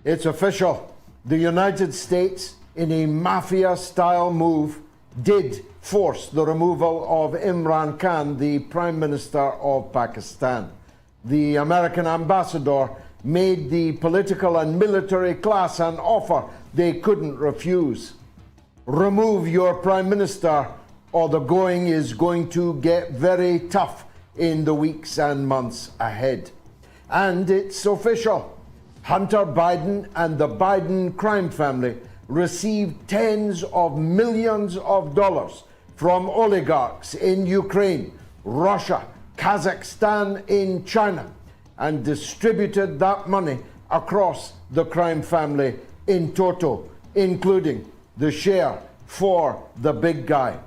It's official. The United States, in a mafia-style move, did force the removal of ImranKhan, the Prime Minister of Pakistan. The American ambassador made the political and military class an offer they couldn't refuse. Remove your Prime Minister, or the going is going to get very tough in the weeks and months ahead. And it's official. Hunter Biden and the Biden crime family received tens of millions of dollars from oligarchs in Ukraine, Russia, Kazakhstan, in China, and distributed that money across the crime family in toto, including the share for the big guy.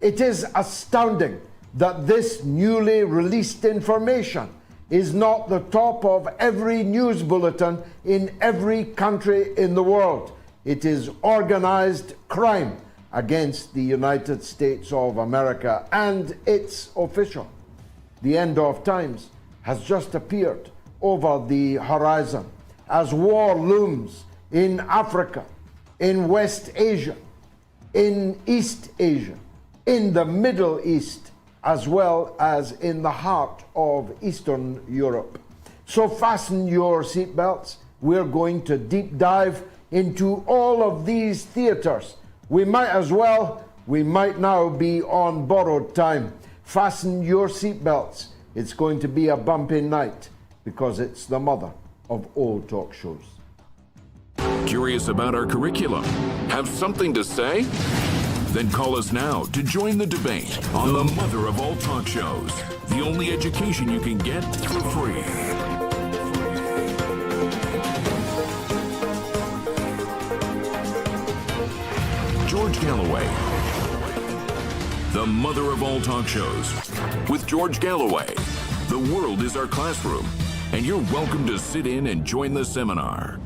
It is astounding that this newly released information is not the top of every news bulletin in every country in the world. It is organized crime against the United States of America, and it's official. The end of times has just appeared over the horizon as war looms in Africa, in West Asia, in East Asia, in the Middle East, as well as in the heart of Eastern Europe. So fasten your seatbelts. We're going to deep dive into all of these theaters. We might now be on borrowed time. Fasten your seatbelts. It's going to be a bumpy night because it's the mother of all talk shows. Curious about our curriculum? Have something to say? Then call us now to join the debate on the mother of all talk shows. The only education you can get for free. George Galloway. The mother of all talk shows. With George Galloway. The world is our classroom, and you're welcome to sit in and join the seminar.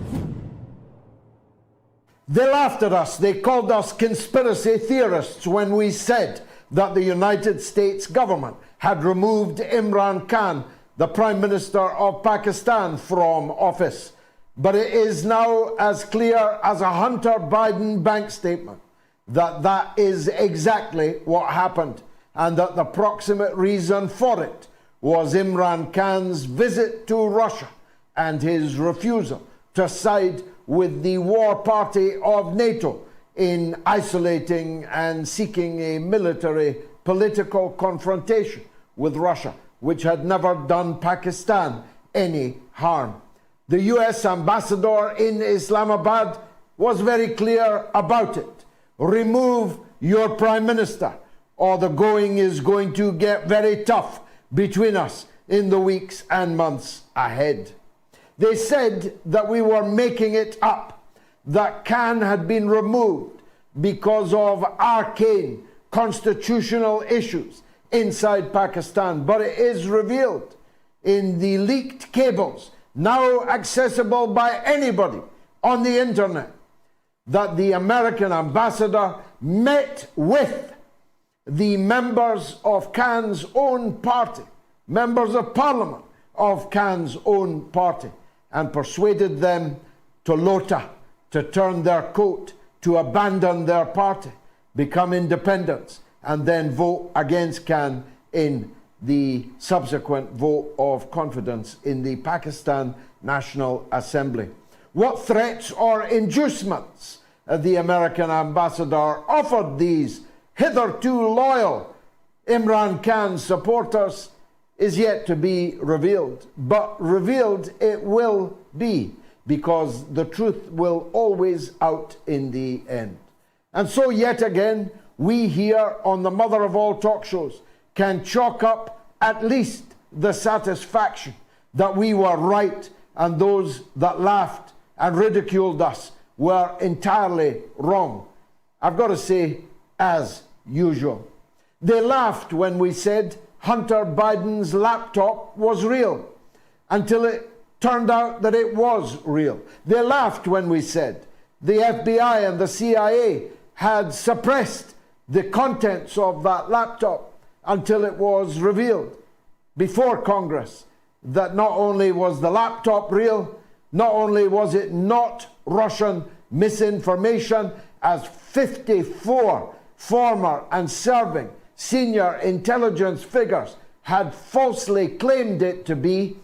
They laughed at us. They called us conspiracy theorists when we said that the United States government had removed ImranKhan, the Prime Minister of Pakistan, from office. But it is now as clear as a Hunter Biden bank statement that that is exactly what happened, and that the proximate reason for it was ImranKhan's visit to Russia and his refusal to side with the war party of NATO in isolating and seeking a military political confrontation with Russia, which had never done Pakistan any harm. The US ambassador in Islamabad was very clear about it. Remove your Prime Minister, or the going is going to get very tough between us in the weeks and months ahead. They said that we were making it up, that Khan had been removed because of arcane constitutional issues inside Pakistan. But it is revealed in the leaked cables, now accessible by anybody on the internet, that the American ambassador met with the members of Khan's own party, members of parliament of Khan's own party, and persuaded them to lota, to turn their coat, to abandon their party, become independents, and then vote against Khan in the subsequent vote of confidence in the Pakistan National Assembly. What threats or inducements the American ambassador offered these hitherto loyal ImranKhan supporters is yet to be revealed. But revealed it will be, because the truth will always out in the end. And so yet again, we here on the mother of all talk shows can chalk up at least the satisfaction that we were right and those that laughed and ridiculed us were entirely wrong. I've got to say, as usual. They laughed when we said Hunter Biden's laptop was real, until it turned out that it was real. They laughed when we said the FBI and the CIA had suppressed the contents of that laptop until it was revealed before Congress that not only was the laptop real, Not only was it not Russian misinformation, as 54 former and serving senior intelligence figures had falsely claimed it to be,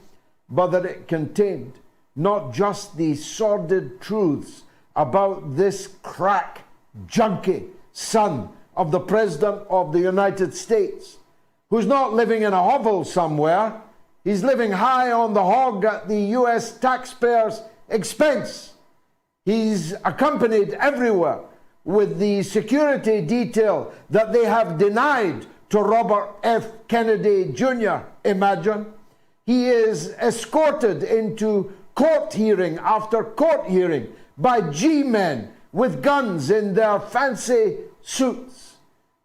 but that it contained not just the sordid truths about this crack junkie son of the President of the United States, who's not living in a hovel somewhere. He's living high on the hog at the US taxpayers' expense. He's accompanied everywhere with the security detail that they have denied to Robert F. Kennedy Jr., imagine. He is escorted into court hearing after court hearing by G-men with guns in their fancy suits.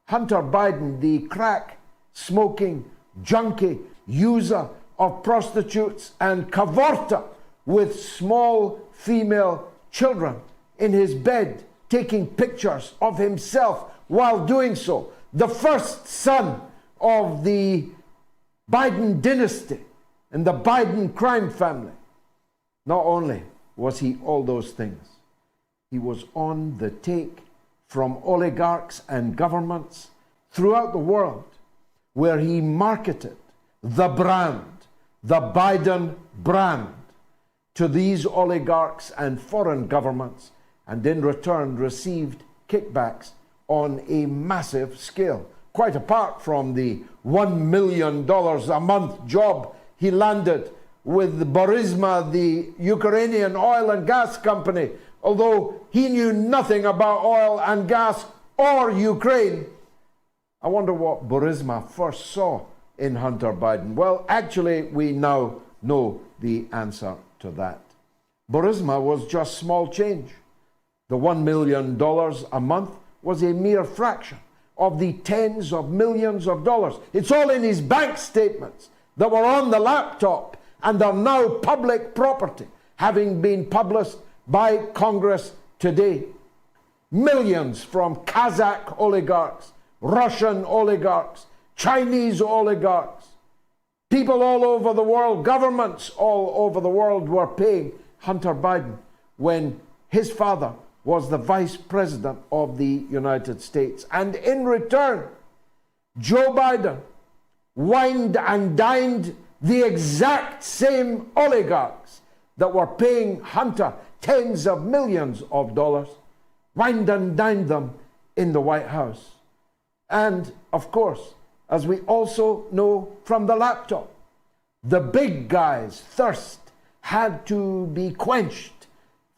Hunter Biden, the crack-smoking, junkie, user of prostitutes and cavorter with small female children in his bed, taking pictures of himself while doing so. The first son of the Biden dynasty and the Biden crime family. Not only was he all those things, he was on the take from oligarchs and governments throughout the world, where he marketed the brand, the Biden brand, to these oligarchs and foreign governments, and in return received kickbacks on a massive scale, quite apart from the $1 million a month job he landed with Burisma, the Ukrainian oil and gas company, although he knew nothing about oil and gas or Ukraine. I wonder what Burisma first saw in Hunter Biden. Well, actually, we now know the answer to that. Burisma was just small change. The $1 million a month was a mere fraction of the tens of millions of dollars. It's all in his bank statements that were on the laptop and are now public property, having been published by Congress today. Millions from Kazakh oligarchs, Russian oligarchs, Chinese oligarchs, people all over the world, governments all over the world were paying Hunter Biden when his father was the vice president of the United States. And in return, Joe Biden wined and dined the exact same oligarchs that were paying Hunter tens of millions of dollars, wined and dined them in the White House. And of course, as we also know from the laptop, the big guy's thirst had to be quenched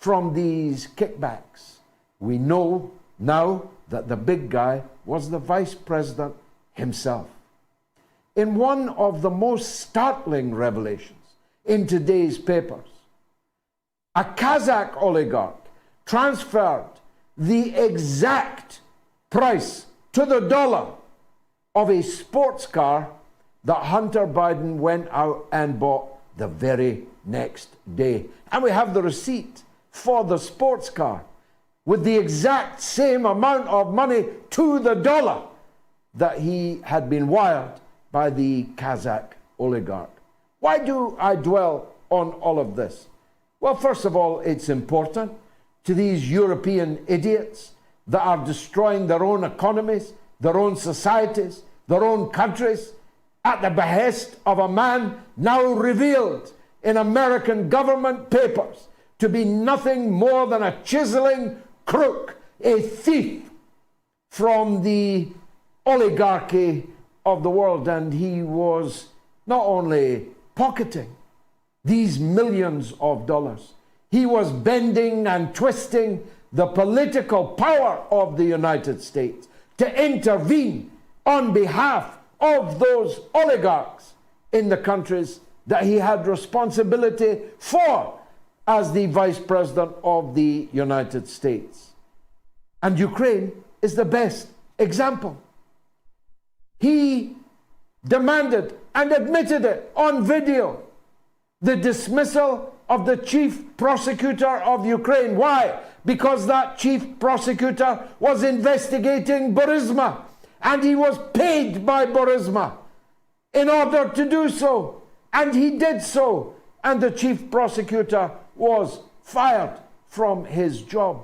from these kickbacks. We know now that the big guy was the vice president himself. In one of the most startling revelations in today's papers, a Kazakh oligarch transferred the exact price to the dollar of a sports car that Hunter Biden went out and bought the very next day. And we have the receipt for the sports car with the exact same amount of money to the dollar that he had been wired by the Kazakh oligarch. Why do I dwell on all of this? Well, first of all, it's important to these European idiots that are destroying their own economies, their own societies, their own countries, at the behest of a man now revealed in American government papers to be nothing more than a chiseling crook, a thief from the oligarchy of the world. And he was not only pocketing these millions of dollars, he was bending and twisting the political power of the United States to intervene on behalf of those oligarchs in the countries that he had responsibility for as the vice president of the United States. And Ukraine is the best example. He demanded and admitted it on video, the dismissal of the chief prosecutor of Ukraine. Why? Because that chief prosecutor was investigating Burisma, and he was paid by Burisma in order to do so. And he did so. And the chief prosecutor was fired from his job.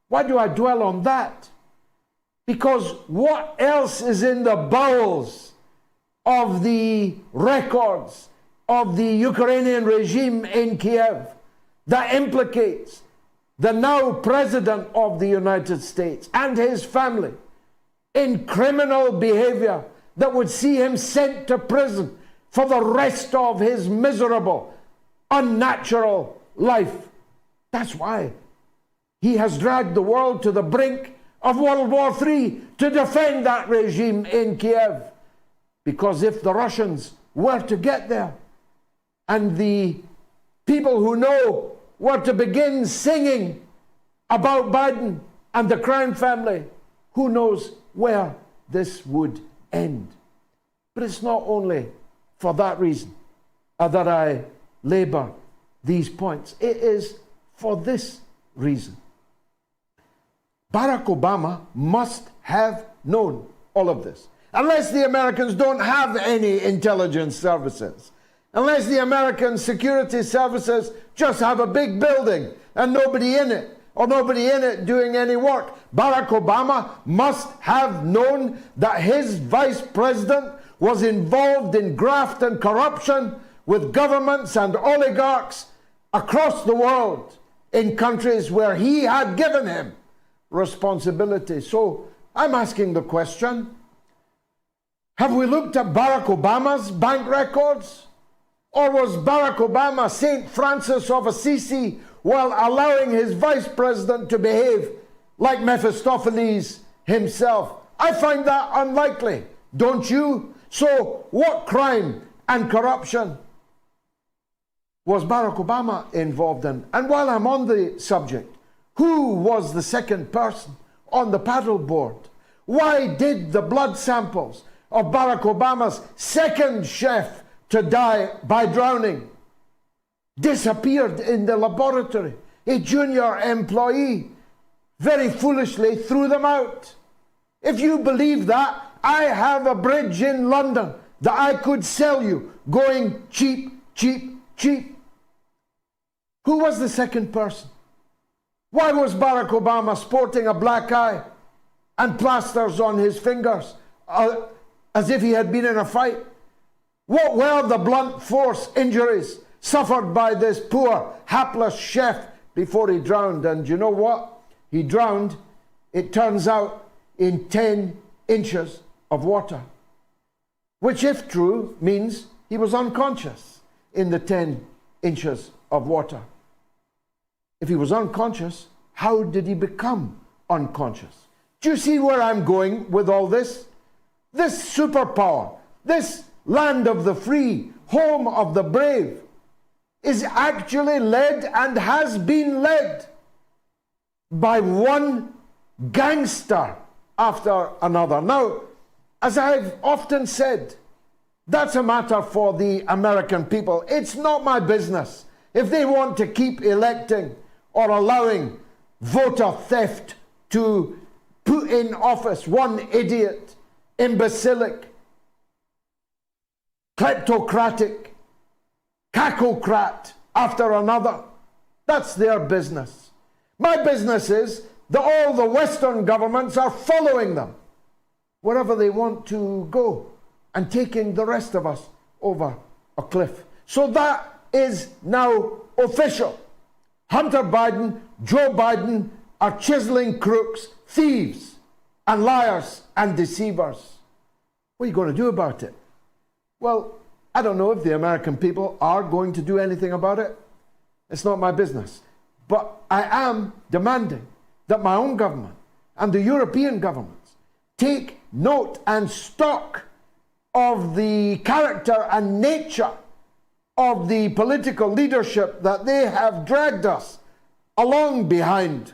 Why do I dwell on that? Because what else is in the bowels of the records of the Ukrainian regime in Kiev that implicates the now President of the United States and his family in criminal behavior that would see him sent to prison for the rest of his miserable, unnatural life? That's why he has dragged the world to the brink of World War III to defend that regime in Kiev. Because if the Russians were to get there, and the people who know were to begin singing about Biden and the crime family, who knows where this would end. But it's not only for that reason that I labor these points. It is for this reason. Barack Obama must have known all of this. Unless the Americans don't have any intelligence services. Unless the American security services just have a big building and nobody in it, or nobody in it doing any work. Barack Obama must have known that his vice president was involved in graft and corruption with governments and oligarchs across the world in countries where he had given him responsibility. So I'm asking the question, have we looked at Barack Obama's bank records? Or was Barack Obama St. Francis of Assisi while allowing his vice president to behave like Mephistopheles himself? I find that unlikely, don't you? So what crime and corruption was Barack Obama involved in? And while I'm on the subject, who was the second person on the paddleboard? Why did the blood samples of Barack Obama's second chef to die by drowning disappeared in the laboratory? A junior employee very foolishly threw them out. If you believe that, I have a bridge in London that I could sell you going cheap, cheap, cheap. Who was the second person? Why was Barack Obama sporting a black eye and plasters on his fingers as if he had been in a fight? What were the blunt force injuries suffered by this poor, hapless chef before he drowned? And you know what? He drowned, it turns out, in 10 inches of water. Which, if true, means he was unconscious in the 10 inches of water. If he was unconscious, how did he become unconscious? Do you see where I'm going with all this? This superpower, this land of the free, home of the brave, is actually led and has been led by one gangster after another. Now, as I've often said, that's a matter for the American people. It's not my business if they want to keep electing or allowing voter theft to put in office one idiot, imbecilic, kleptocratic, cacocrat after another. That's their business. My business is that all the Western governments are following them wherever they want to go and taking the rest of us over a cliff. So that is now official. Hunter Biden, Joe Biden are chiseling crooks, thieves, and liars and deceivers. What are you going to do about it? Well, I don't know if the American people are going to do anything about it. It's not my business. But I am demanding that my own government and the European governments take note and stock of the character and nature of the political leadership that they have dragged us along behind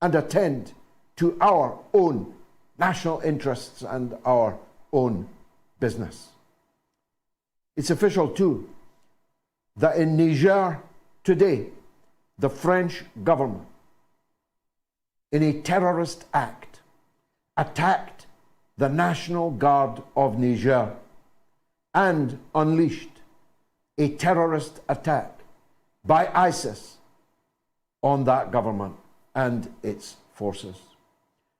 and attend to our own national interests and our own business. It's official too that in Niger today, the French government, in a terrorist act, attacked the National Guard of Niger and unleashed a terrorist attack by ISIS on that government and its forces,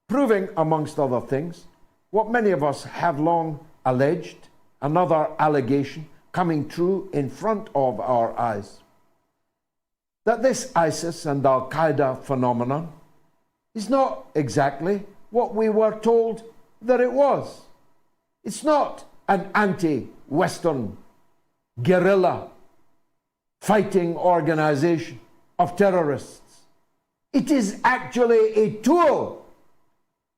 proving, amongst other things, what many of us have long alleged, another allegation coming true in front of our eyes, that this ISIS and Al-Qaeda phenomenon is not exactly what we were told that it was. It's not an anti-Western guerrilla fighting organization of terrorists. It is actually a tool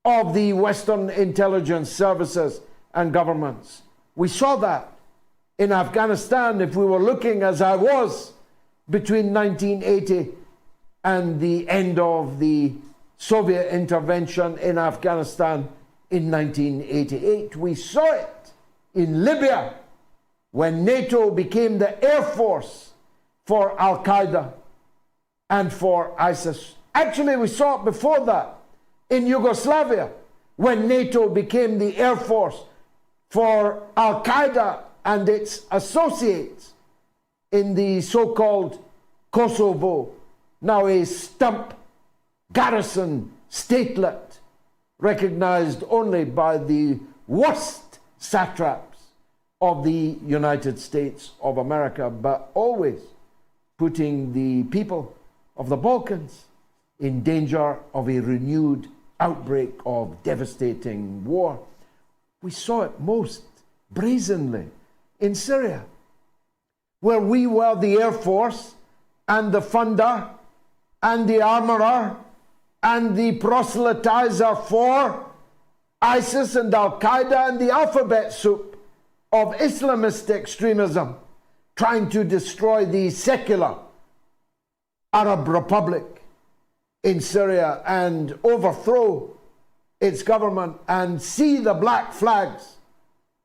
of the Western intelligence services and governments. We saw that in Afghanistan, if we were looking as I was between 1980 and the end of the Soviet intervention in Afghanistan in 1988. We saw it in Libya when NATO became the air force for Al-Qaeda and for ISIS. Actually, we saw it before that in Yugoslavia when NATO became the air force for Al-Qaeda and its associates in the so-called Kosovo, now a stump garrison statelet recognized only by the worst satraps of the United States of America, but always putting the people of the Balkans in danger of a renewed outbreak of devastating war. We saw it most brazenly in Syria, where we were the air force and the funder and the armorer and the proselytizer for ISIS and Al-Qaeda and the alphabet soup of Islamist extremism, trying to destroy the secular Arab Republic in Syria and overthrow its government and see the black flags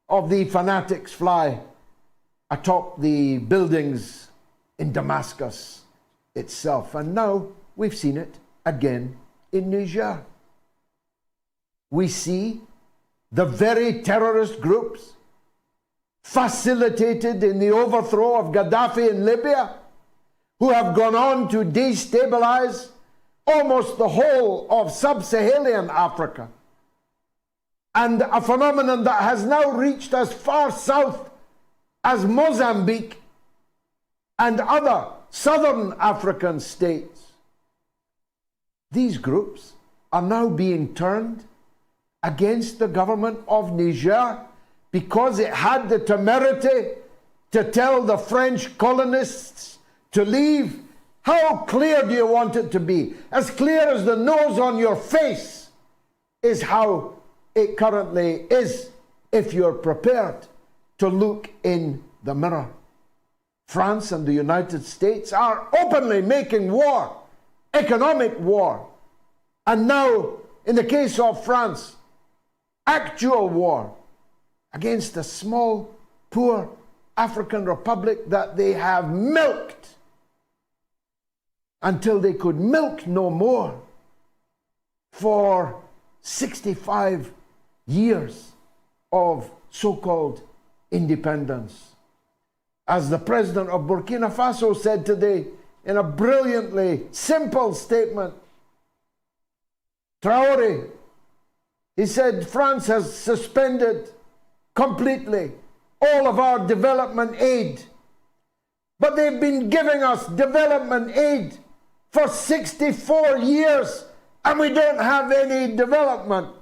of the fanatics fly atop the buildings in Damascus itself. And now we've seen it again in Niger. We see the very terrorist groups facilitated in the overthrow of Gaddafi in Libya, who have gone on to destabilize almost the whole of sub-Saharan Africa, and a phenomenon that has now reached as far south as Mozambique and other southern African states. These groups are now being turned against the government of Niger because it had the temerity to tell the French colonists to leave. How clear do you want it to be? As clear as the nose on your face is how it currently is if you're prepared to look in the mirror. France and the United States are openly making war, economic war, and now, in the case of France, actual war against a small, poor African republic that they have milked until they could milk no more for 65 years of so-called independence. As the president of Burkina Faso said today in a brilliantly simple statement, Traoré, he said, France has suspended completely all of our development aid. But they've been giving us development aid for 64 years and we don't have any development.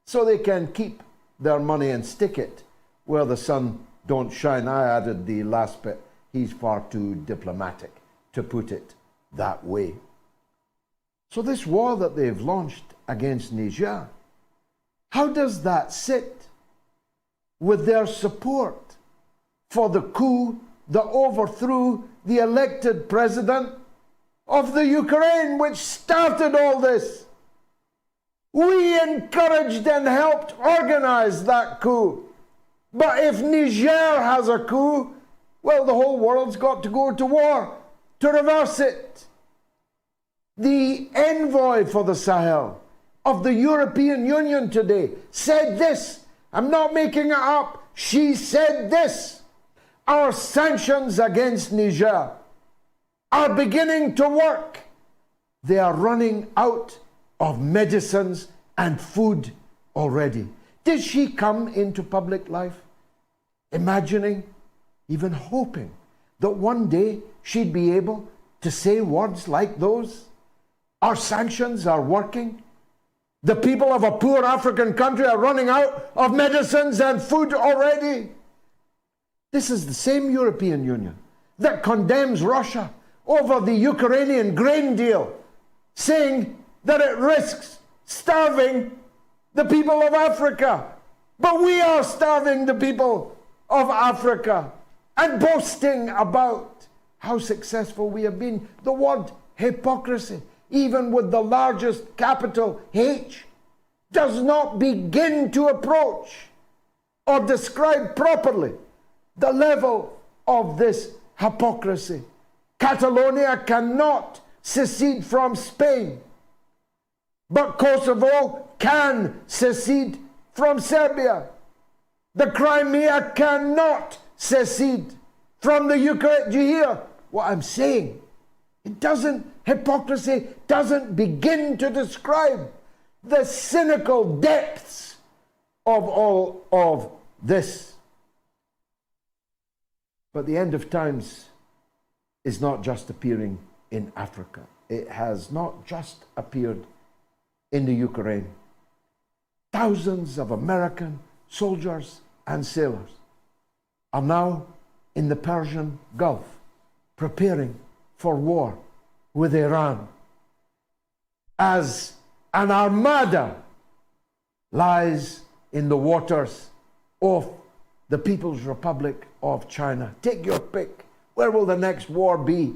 So they can keep their money and stick it where the sun don't shine. I added the last bit. He's far too diplomatic to put it that way. So this war that they've launched against Niger, how does that sit with their support for the coup that overthrew the elected president of the Ukraine, which started all this? We encouraged and helped organize that coup. But if Niger has a coup, well, the whole world's got to go to war to reverse it. The envoy for the Sahel of the European Union today said this. I'm not making it up. She said this. Our sanctions against Niger are beginning to work. They are running out of medicines and food already. Did she come into public life imagining, even hoping, that one day she'd be able to say words like those? Our sanctions are working. The people of a poor African country are running out of medicines and food already. This is the same European Union that condemns Russia over the Ukrainian grain deal, saying that it risks starving the people of Africa. But we are starving the people of Africa and boasting about how successful we have been. The word hypocrisy, even with the largest capital H, does not begin to approach or describe properly the level of this hypocrisy. Catalonia cannot secede from Spain, but Kosovo can secede from Serbia. The Crimea cannot secede from the Ukraine. Do you hear what I'm saying? Hypocrisy doesn't begin to describe the cynical depths of all of this. But the end of times is not just appearing in Africa. It has not just appeared in the Ukraine. Thousands of American soldiers and sailors are now in the Persian Gulf, preparing for war with Iran, as an armada lies in the waters of the People's Republic of China. Take your pick. Where will the next war be?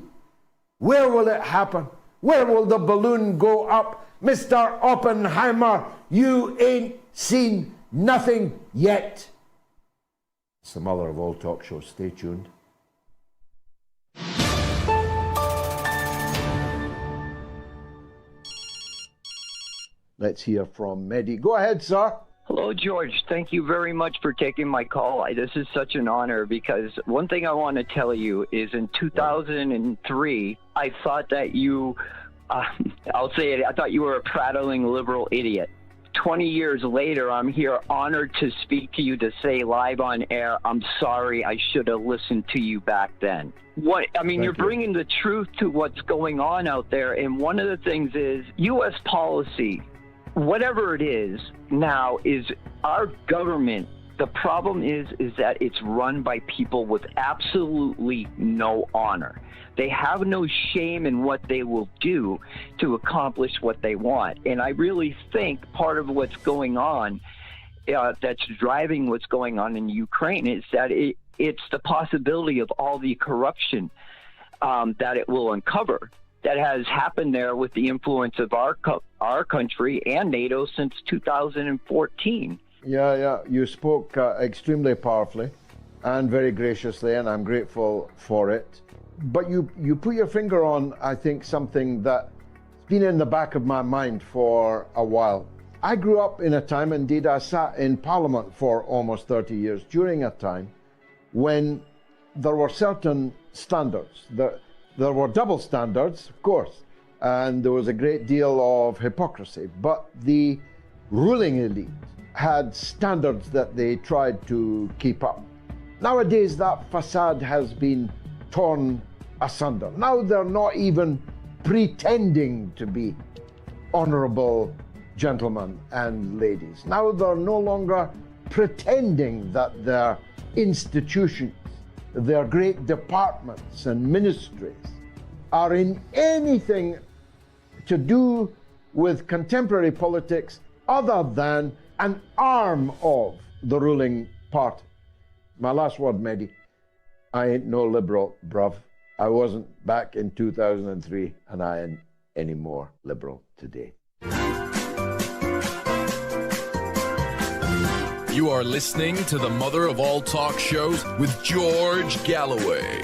Where will it happen? Where will the balloon go up? Mr. Oppenheimer, you ain't seen nothing yet. It's the mother of all talk shows. Stay tuned. Let's hear from Mehdi. Go ahead, sir. Hello, George. Thank you very much for taking my call. This is such an honor because one thing I want to tell you is in 2003, I thought that you, I'll say it, I thought you were a prattling liberal idiot. 20 years later, I'm here honored to speak to you to say live on air, I'm sorry, I should have listened to you back then. You're bringing the truth to what's going on out there. And one of the things is U.S. policy, whatever it is now, is our government. The problem is that it's run by people with absolutely no honor. They have no shame in what they will do to accomplish what they want. And I really think part of what's going on, that's driving what's going on in Ukraine, is that it's the possibility of all the corruption that it will uncover that has happened there with the influence of our country and NATO since 2014. Yeah. You spoke extremely powerfully and very graciously, and I'm grateful for it. But you put your finger on, I think, something that's been in the back of my mind for a while. I grew up in a time, indeed I sat in Parliament for almost 30 years, during a time when there were certain standards. There were double standards, of course, and there was a great deal of hypocrisy. But the ruling elite had standards that they tried to keep up. Nowadays, that facade has been torn asunder. Now they're not even pretending to be honorable gentlemen and ladies. Now they're no longer pretending that their institutions, their great departments and ministries are in anything to do with contemporary politics other than an arm of the ruling party. My last word, Mehdi. I ain't no liberal, bruv. I wasn't back in 2003, and I ain't any more liberal today. You are listening to the mother of all talk shows with George Galloway.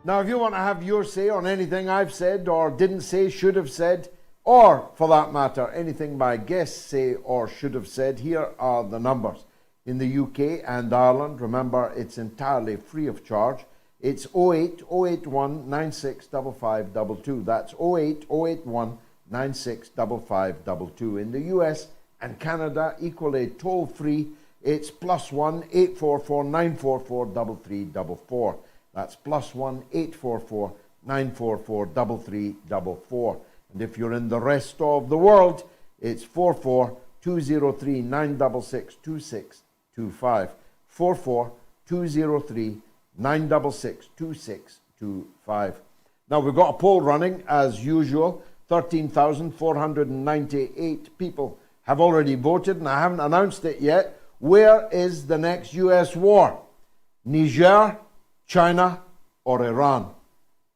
Now, if you want to have your say on anything I've said or didn't say, should have said, or for that matter, anything my guests say or should have said, here are the numbers. in the UK and Ireland. Remember, it's entirely free of charge. It's 08 081 965522. That's 08 081 965522. In the US and Canada, equally toll free, it's +1 844 944 3344. That's +1 844 944 3344. And if you're in the rest of the world, it's 44 203 966 2625. 44 203 966 2625. Now, we've got a poll running as usual. 13,498 people have already voted, and I haven't announced it yet. Where is the next US war? Niger, China, or Iran?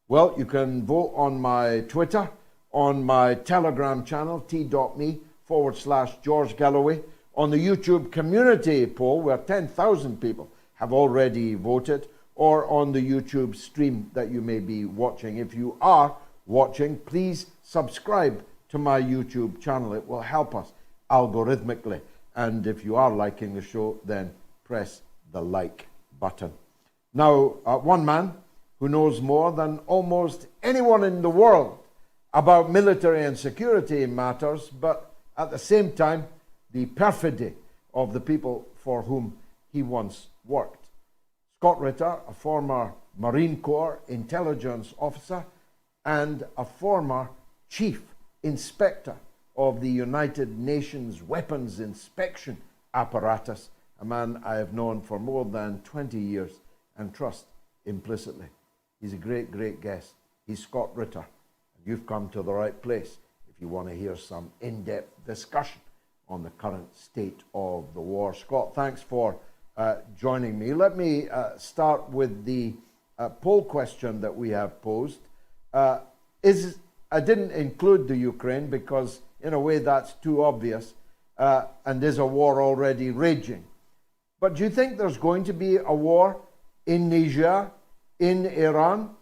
Well, you can vote on my Twitter, on my Telegram channel, t.me/George Galloway, on the YouTube community poll, where 10,000 people have already voted, or on the YouTube stream that you may be watching. If you are watching, please subscribe to my YouTube channel. It will help us algorithmically. And if you are liking the show, then press the like button. Now, one man who knows more than almost anyone in the world about military and security matters, but at the same time, the perfidy of the people for whom he once worked. Scott Ritter, a former Marine Corps intelligence officer and a former chief inspector of the United Nations weapons inspection apparatus, a man I have known for more than 20 years and trust implicitly. He's a great, great guest. He's Scott Ritter. You've come to the right place if you want to hear some in-depth discussion on the current state of the war. Scott, thanks for joining me. Let me start with the poll question that we have posed. I didn't include the Ukraine because, in a way, that's too obvious, and there's a war already raging. But do you think there's going to be a war in Niger, in Iran,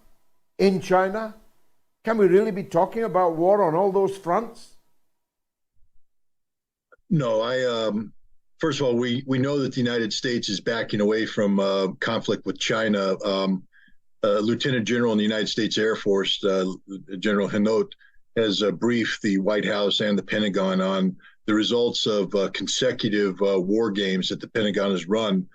in China? Can we really be talking about war on all those fronts? No, first of all, we know that the United States is backing away from conflict with China. Lieutenant General in the United States Air Force, General Hinault, has briefed the White House and the Pentagon on the results of consecutive war games that the Pentagon has run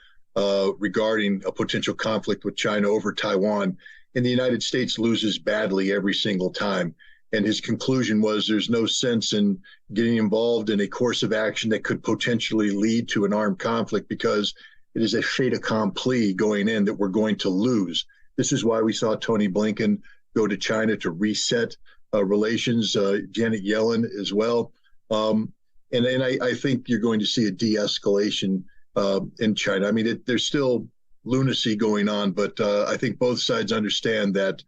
regarding a potential conflict with China over Taiwan. And the United States loses badly every single time. And his conclusion was there's no sense in getting involved in a course of action that could potentially lead to an armed conflict because it is a fait accompli going in that we're going to lose. This is why we saw Tony Blinken go to China to reset relations, Janet Yellen as well. And I think you're going to see a de-escalation in China. I mean, there's still lunacy going on, but I think both sides understand that,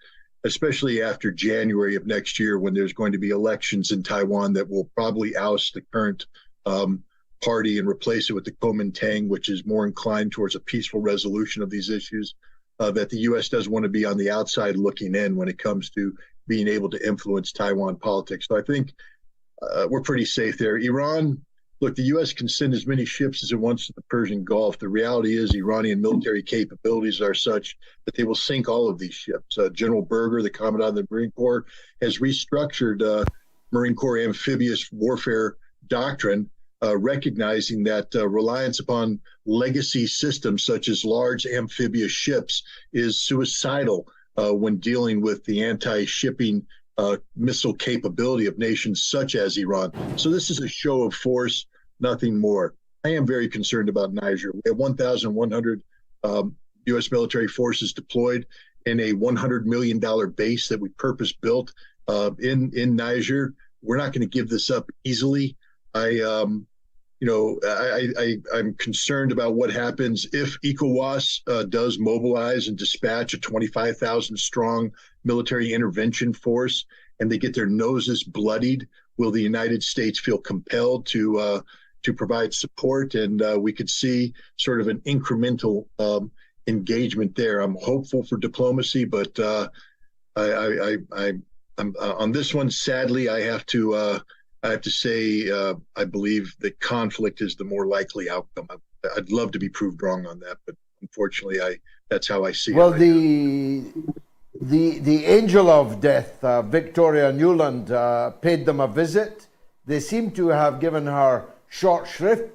especially after January of next year, when there's going to be elections in Taiwan that will probably oust the current party and replace it with the Kuomintang, which is more inclined towards a peaceful resolution of these issues, that the U.S. does want to be on the outside looking in when it comes to being able to influence Taiwan politics. So I think we're pretty safe there. Iran, look, the U.S. can send as many ships as it wants to the Persian Gulf. The reality is Iranian military capabilities are such that they will sink all of these ships. General Berger, the Commandant of the Marine Corps, has restructured Marine Corps amphibious warfare doctrine, recognizing that reliance upon legacy systems such as large amphibious ships is suicidal when dealing with the anti-shipping missile capability of nations such as Iran. So this is a show of force, nothing more. I am very concerned about Niger. We have 1,100 U.S. military forces deployed in a $100 million base that we purpose-built in Niger. We're not going to give this up easily. I'm concerned about what happens if ECOWAS does mobilize and dispatch a 25,000 strong military intervention force and they get their noses bloodied. Will the United States feel compelled to provide support? And we could see sort of an incremental engagement there. I'm hopeful for diplomacy, but I'm on this one. Sadly, I have to say I believe that conflict is the more likely outcome. I'd love to be proved wrong on that, but unfortunately, that's how I see Well, it. Right the angel of death, Victoria Newland, paid them a visit. They seem to have given her short shrift.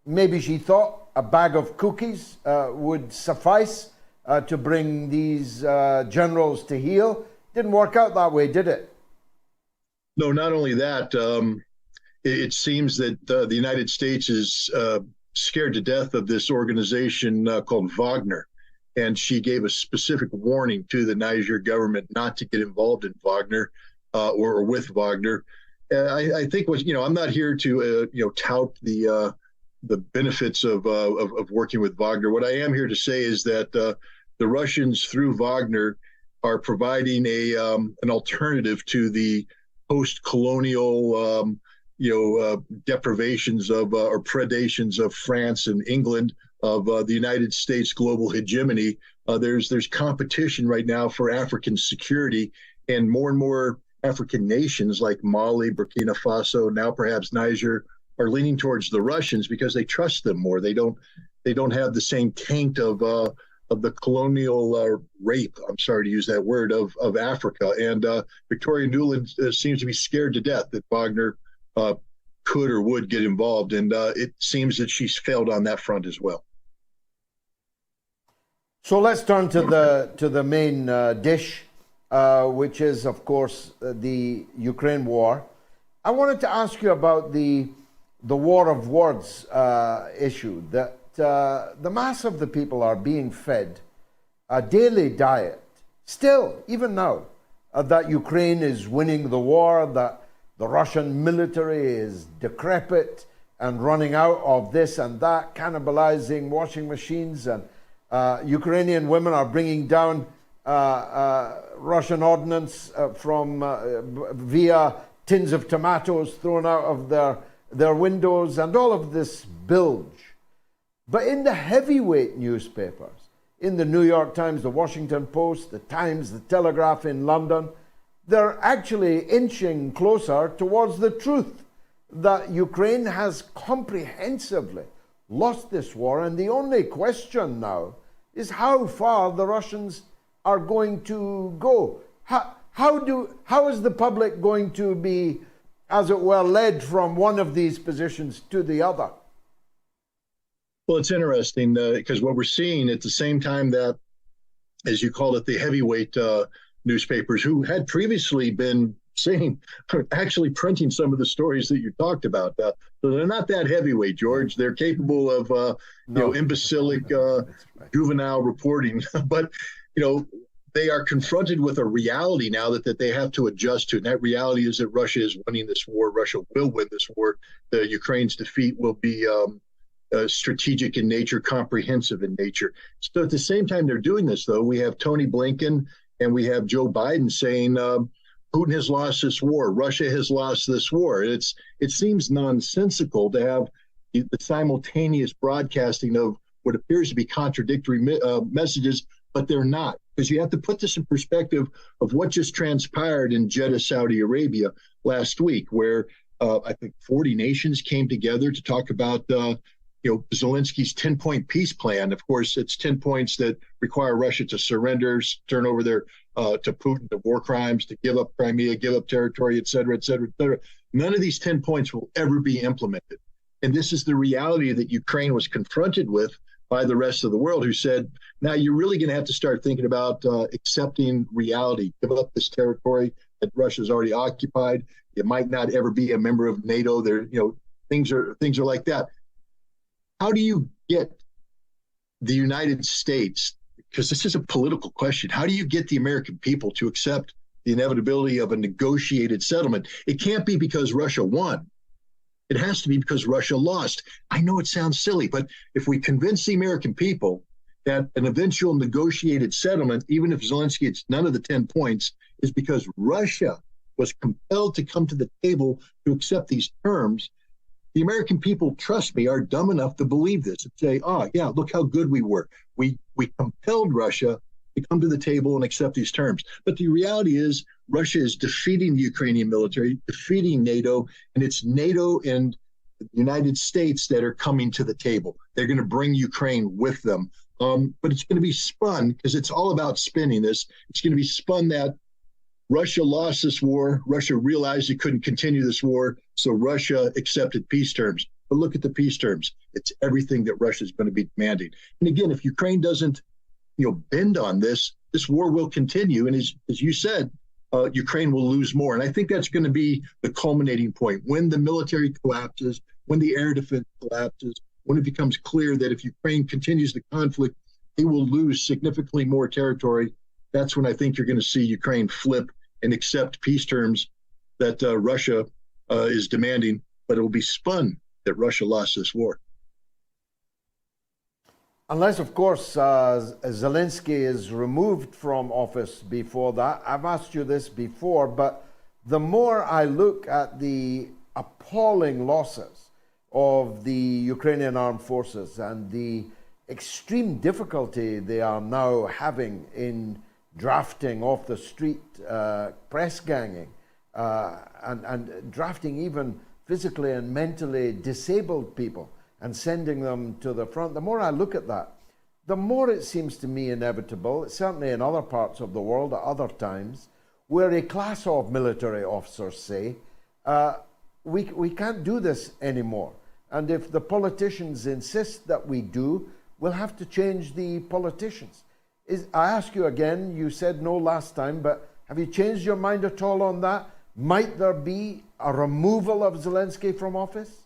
Maybe she thought a bag of cookies would suffice to bring these generals to heel. Didn't work out that way, did it? No, not only that, it seems that the United States is scared to death of this organization called Wagner. And she gave a specific warning to the Niger government not to get involved in Wagner or with Wagner. I think I'm not here to tout the benefits of working with Wagner. What I am here to say is that the Russians through Wagner are providing an alternative to the post-colonial deprivations of or predations of France and England, of the United States global hegemony. There's competition right now for African security, and more African nations like Mali, Burkina Faso, now perhaps Niger, are leaning towards the Russians because they trust them more. They don't have the same taint of the colonial rape, I'm sorry to use that word, of Africa. And Victoria Nuland seems to be scared to death that Wagner could or would get involved. And it seems that she's failed on that front as well. So let's turn to the main dish, which is, of course, the Ukraine war. I wanted to ask you about the war of words issue, that the mass of the people are being fed a daily diet, still, even now, that Ukraine is winning the war, that the Russian military is decrepit and running out of this and that, cannibalizing washing machines, and Ukrainian women are bringing down Russian ordnance via tins of tomatoes thrown out of their windows, and all of this bilge. But in the heavyweight newspapers, in the New York Times, the Washington Post, the Times, the Telegraph in London, they're actually inching closer towards the truth that Ukraine has comprehensively lost this war, and the only question now is how far the Russians are going to go. How is the public going to be, as it were, led from one of these positions to the other? Well, it's interesting because what we're seeing at the same time that, as you called it, the heavyweight newspapers, who had previously been saying, actually printing some of the stories that you talked about. So they're not that heavyweight, George. They're capable of, imbecilic, juvenile reporting. But, they are confronted with a reality now that they have to adjust to. And that reality is that Russia is winning this war. Russia will win this war. Ukraine's defeat will be strategic in nature, comprehensive in nature. So at the same time they're doing this, though, we have Tony Blinken and we have Joe Biden saying Putin has lost this war. Russia has lost this war. It seems nonsensical to have the simultaneous broadcasting of what appears to be contradictory messages, but they're not. Because you have to put this in perspective of what just transpired in Jeddah, Saudi Arabia last week, where I think 40 nations came together to talk about Zelensky's 10-point peace plan. Of course, it's 10 points that require Russia to surrender, turn over to Putin, the war crimes, to give up Crimea, give up territory, et cetera, et cetera, et cetera. None of these 10 points will ever be implemented. And this is the reality that Ukraine was confronted with by the rest of the world, who said, now you're really going to have to start thinking about accepting reality, give up this territory that Russia's already occupied. It might not ever be a member of NATO. Things are like that. How do you get the United States, because this is a political question, how do you get the American people to accept the inevitability of a negotiated settlement? It can't be because Russia won. It has to be because Russia lost. I know it sounds silly, but if we convince the American people that an eventual negotiated settlement, even if Zelensky gets none of the 10 points, is because Russia was compelled to come to the table to accept these terms, the American people, trust me, are dumb enough to believe this and say, yeah, look how good we were. We compelled Russia to come to the table and accept these terms. But the reality is Russia is defeating the Ukrainian military, defeating NATO, and it's NATO and the United States that are coming to the table. They're going to bring Ukraine with them. But it's going to be spun, because it's all about spinning this. It's going to be spun that Russia lost this war. Russia realized it couldn't continue this war, so Russia accepted peace terms. But look at the peace terms. It's everything that Russia is going to be demanding. And again, if Ukraine doesn't, bend on this, this war will continue. And as you said, Ukraine will lose more. And I think that's going to be the culminating point. When the military collapses, when the air defense collapses, when it becomes clear that if Ukraine continues the conflict, they will lose significantly more territory. That's when I think you're going to see Ukraine flip and accept peace terms that Russia is demanding, but it will be spun that Russia lost this war. Unless, of course, Zelensky is removed from office before that. I've asked you this before, but the more I look at the appalling losses of the Ukrainian armed forces and the extreme difficulty they are now having in drafting off the street, press ganging, and drafting even physically and mentally disabled people and sending them to the front. The more I look at that, the more it seems to me inevitable, certainly in other parts of the world at other times, where a class of military officers say, we can't do this anymore. And if the politicians insist that we do, we'll have to change the politicians. I ask you again, you said no last time, but have you changed your mind at all on that? Might there be a removal of Zelensky from office?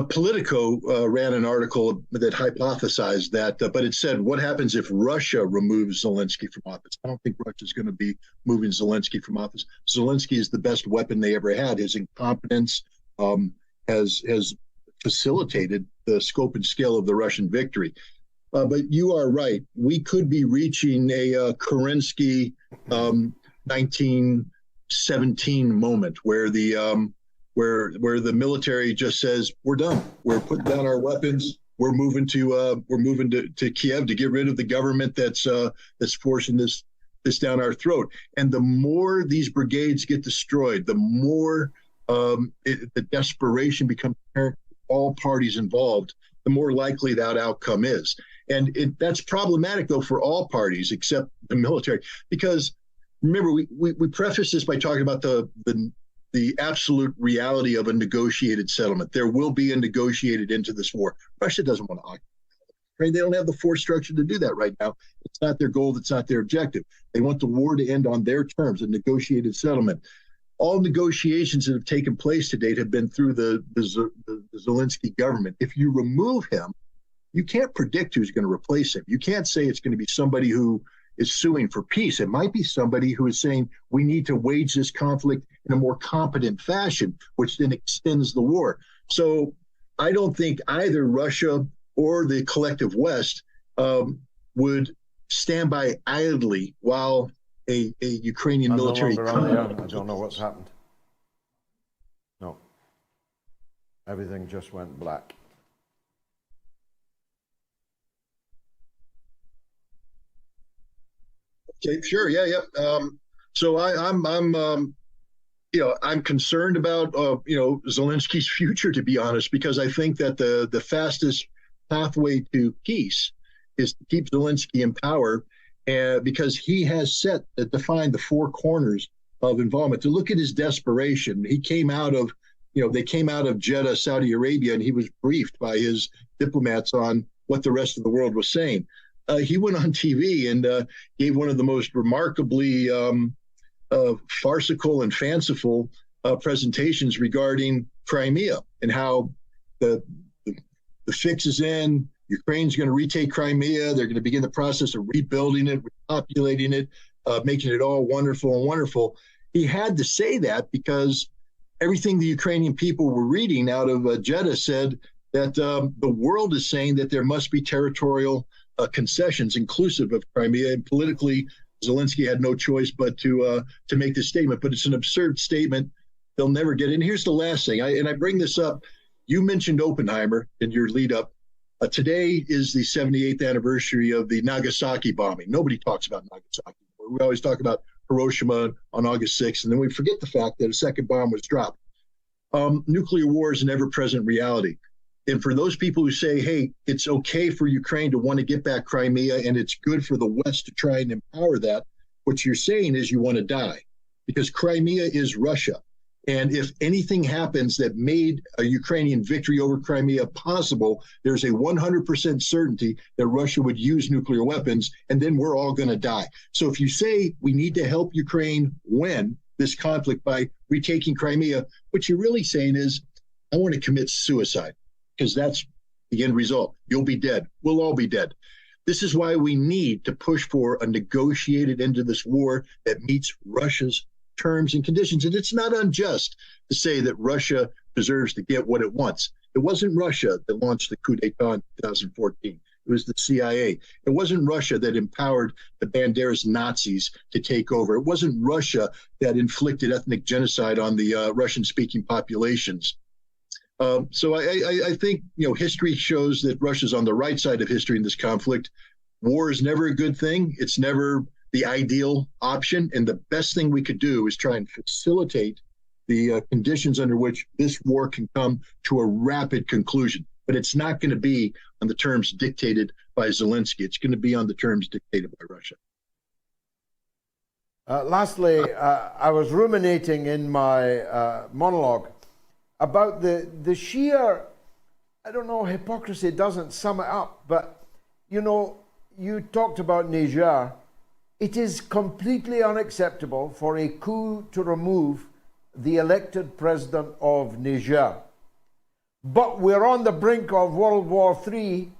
Politico ran an article that hypothesized that, but it said, what happens if Russia removes Zelensky from office? I don't think Russia's going to be moving Zelensky from office. Zelensky is the best weapon they ever had. His incompetence has facilitated the scope and scale of the Russian victory. But you are right. We could be reaching a Kerensky 1917 moment where the military just says, we're done. We're putting down our weapons. We're moving to Kiev to get rid of the government that's forcing this down our throat. And the more these brigades get destroyed, the more the desperation becomes apparent to all parties involved, the more likely that outcome is. And that's problematic, though, for all parties except the military, because remember, we preface this by talking about the absolute reality of a negotiated settlement. There will be a negotiated into this war. Russia doesn't want to occupy. Right? They don't have the force structure to do that right now. It's not their goal. It's not their objective. They want the war to end on their terms, a negotiated settlement. All negotiations that have taken place to date have been through the Zelensky government. If you remove him, you can't predict who's going to replace him. You can't say it's going to be somebody who is suing for peace. It might be somebody who is saying we need to wage this conflict in a more competent fashion, which then extends the war. So I don't think either Russia or the collective West would stand by idly while a Ukrainian military. I don't know what's happened. No. Everything just went black. Okay, sure, yeah. So I'm concerned about Zelensky's future, to be honest, because I think that the fastest pathway to peace is to keep Zelensky in power, because he has defined the four corners of involvement. To look at his desperation, he came out of they came out of Jeddah, Saudi Arabia, and he was briefed by his diplomats on what the rest of the world was saying. He went on TV and gave one of the most remarkably farcical and fanciful presentations regarding Crimea and how the fix is in. Ukraine's going to retake Crimea. They're going to begin the process of rebuilding it, repopulating it, making it all wonderful and wonderful. He had to say that because everything the Ukrainian people were reading out of Jeddah said that the world is saying that there must be territorial concessions inclusive of Crimea, and politically Zelensky had no choice but to make this statement. But it's an absurd statement. They'll never get it. And here's the last thing, I bring this up. You mentioned Oppenheimer in your lead up. Today is the 78th anniversary of the Nagasaki bombing. Nobody talks about Nagasaki. We always talk about Hiroshima on August 6th, and then we forget the fact that a second bomb was dropped. nuclear war is an ever-present reality. And for those people who say, hey, it's okay for Ukraine to want to get back Crimea and it's good for the West to try and empower that, what you're saying is you want to die, because Crimea is Russia. And if anything happens that made a Ukrainian victory over Crimea possible, there's a 100% certainty that Russia would use nuclear weapons, and then we're all going to die. So if you say we need to help Ukraine win this conflict by retaking Crimea, what you're really saying is, I want to commit suicide, because that's the end result. You'll be dead. We'll all be dead. This is why we need to push for a negotiated end to this war that meets Russia's terms and conditions. And it's not unjust to say that Russia deserves to get what it wants. It wasn't Russia that launched the coup d'etat in 2014. It was the CIA. It wasn't Russia that empowered the Banderas Nazis to take over. It wasn't Russia that inflicted ethnic genocide on the Russian-speaking populations. So I think, history shows that Russia's on the right side of history in this conflict. War is never a good thing. It's never the ideal option. And the best thing we could do is try and facilitate the conditions under which this war can come to a rapid conclusion. But it's not going to be on the terms dictated by Zelensky. It's going to be on the terms dictated by Russia. Lastly, I was ruminating in my monologue about the sheer, I don't know, hypocrisy doesn't sum it up, but, you talked about Niger. It is completely unacceptable for a coup to remove the elected president of Niger. But we're on the brink of World War III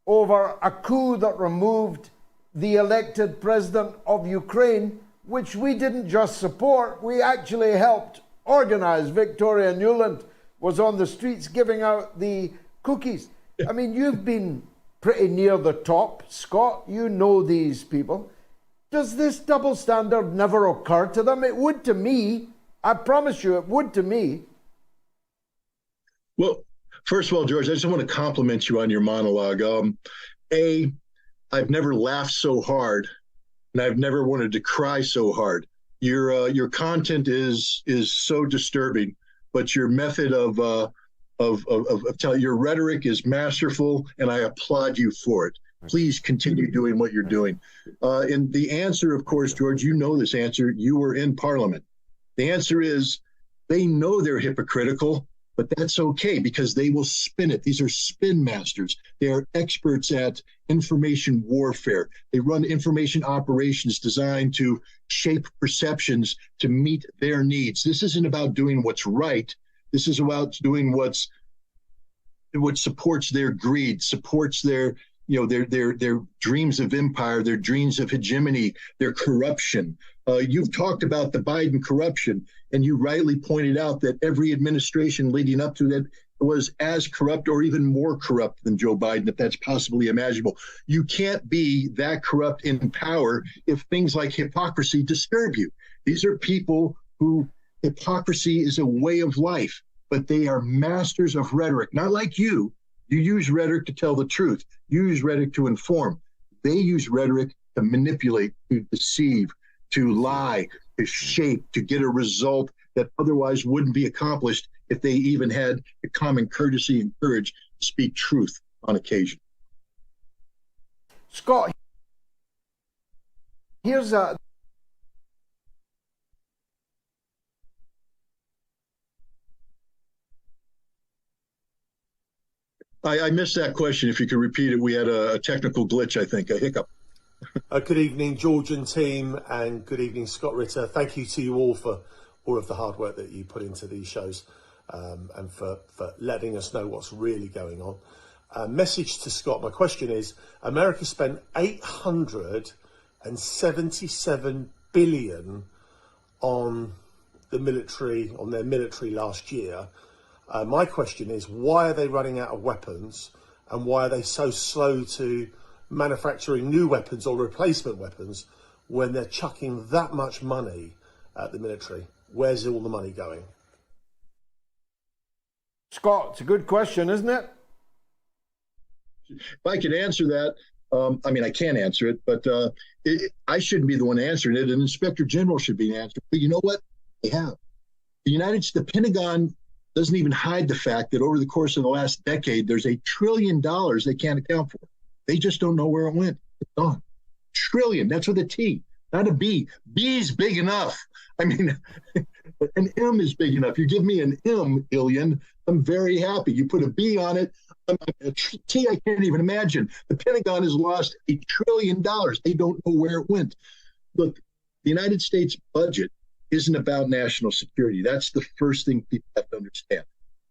over a coup that removed the elected president of Ukraine, which we didn't just support, we actually helped organize. Victoria Nuland was on the streets giving out the cookies. I mean, you've been pretty near the top, Scott. You know these people. Does this double standard never occur to them? It would to me. I promise you, it would to me. Well, first of all, George, I just want to compliment you on your monologue. I've never laughed so hard, and I've never wanted to cry so hard. Your content is so disturbing, but your method of telling, your rhetoric is masterful, and I applaud you for it. Please continue doing what you're doing. And the answer, of course, George, you know this answer. You were in Parliament. The answer is they know they're hypocritical, but that's okay because they will spin it. These are spin masters. They are experts at information warfare. They run information operations designed to shape perceptions to meet their needs. This isn't about doing what's right. This is about doing what supports their greed, supports their dreams of empire, their dreams of hegemony, their corruption. You've talked about the Biden corruption, and you rightly pointed out that every administration leading up to that was as corrupt or even more corrupt than Joe Biden, if that's possibly imaginable. You can't be that corrupt in power if things like hypocrisy disturb you. These are people who hypocrisy is a way of life, but they are masters of rhetoric, not like you. You use rhetoric to tell the truth. You use rhetoric to inform. They use rhetoric to manipulate, to deceive, to lie, to shape, to get a result that otherwise wouldn't be accomplished if they even had the common courtesy and courage to speak truth on occasion. Scott, here's a... I missed that question. If you could repeat it, we had a technical glitch, I think, a hiccup. Good evening, George and team, and good evening, Scott Ritter. Thank you to you all for all of the hard work that you put into these shows and for letting us know what's really going on. Message to Scott. My question is, America spent $877 billion on the military, on their military last year. My question is, why are they running out of weapons, and why are they so slow to manufacturing new weapons or replacement weapons when they're chucking that much money at the military? Where's all the money going? Scott, it's a good question, isn't it? If I could answer that, I mean, I can't answer it, but I shouldn't be the one answering it. An inspector general should be answering. But you know what? They have. The Pentagon doesn't even hide the fact that over the course of the last decade, there's $1 trillion they can't account for. They just don't know where it went. It's gone. Trillion, that's with a T, not a B. B's big enough. I mean, an M is big enough. You give me an M, Illian, I'm very happy. You put a B on it, a T, I can't even imagine. The Pentagon has lost $1 trillion. They don't know where it went. Look, the United States budget isn't about national security. That's the first thing people have to understand.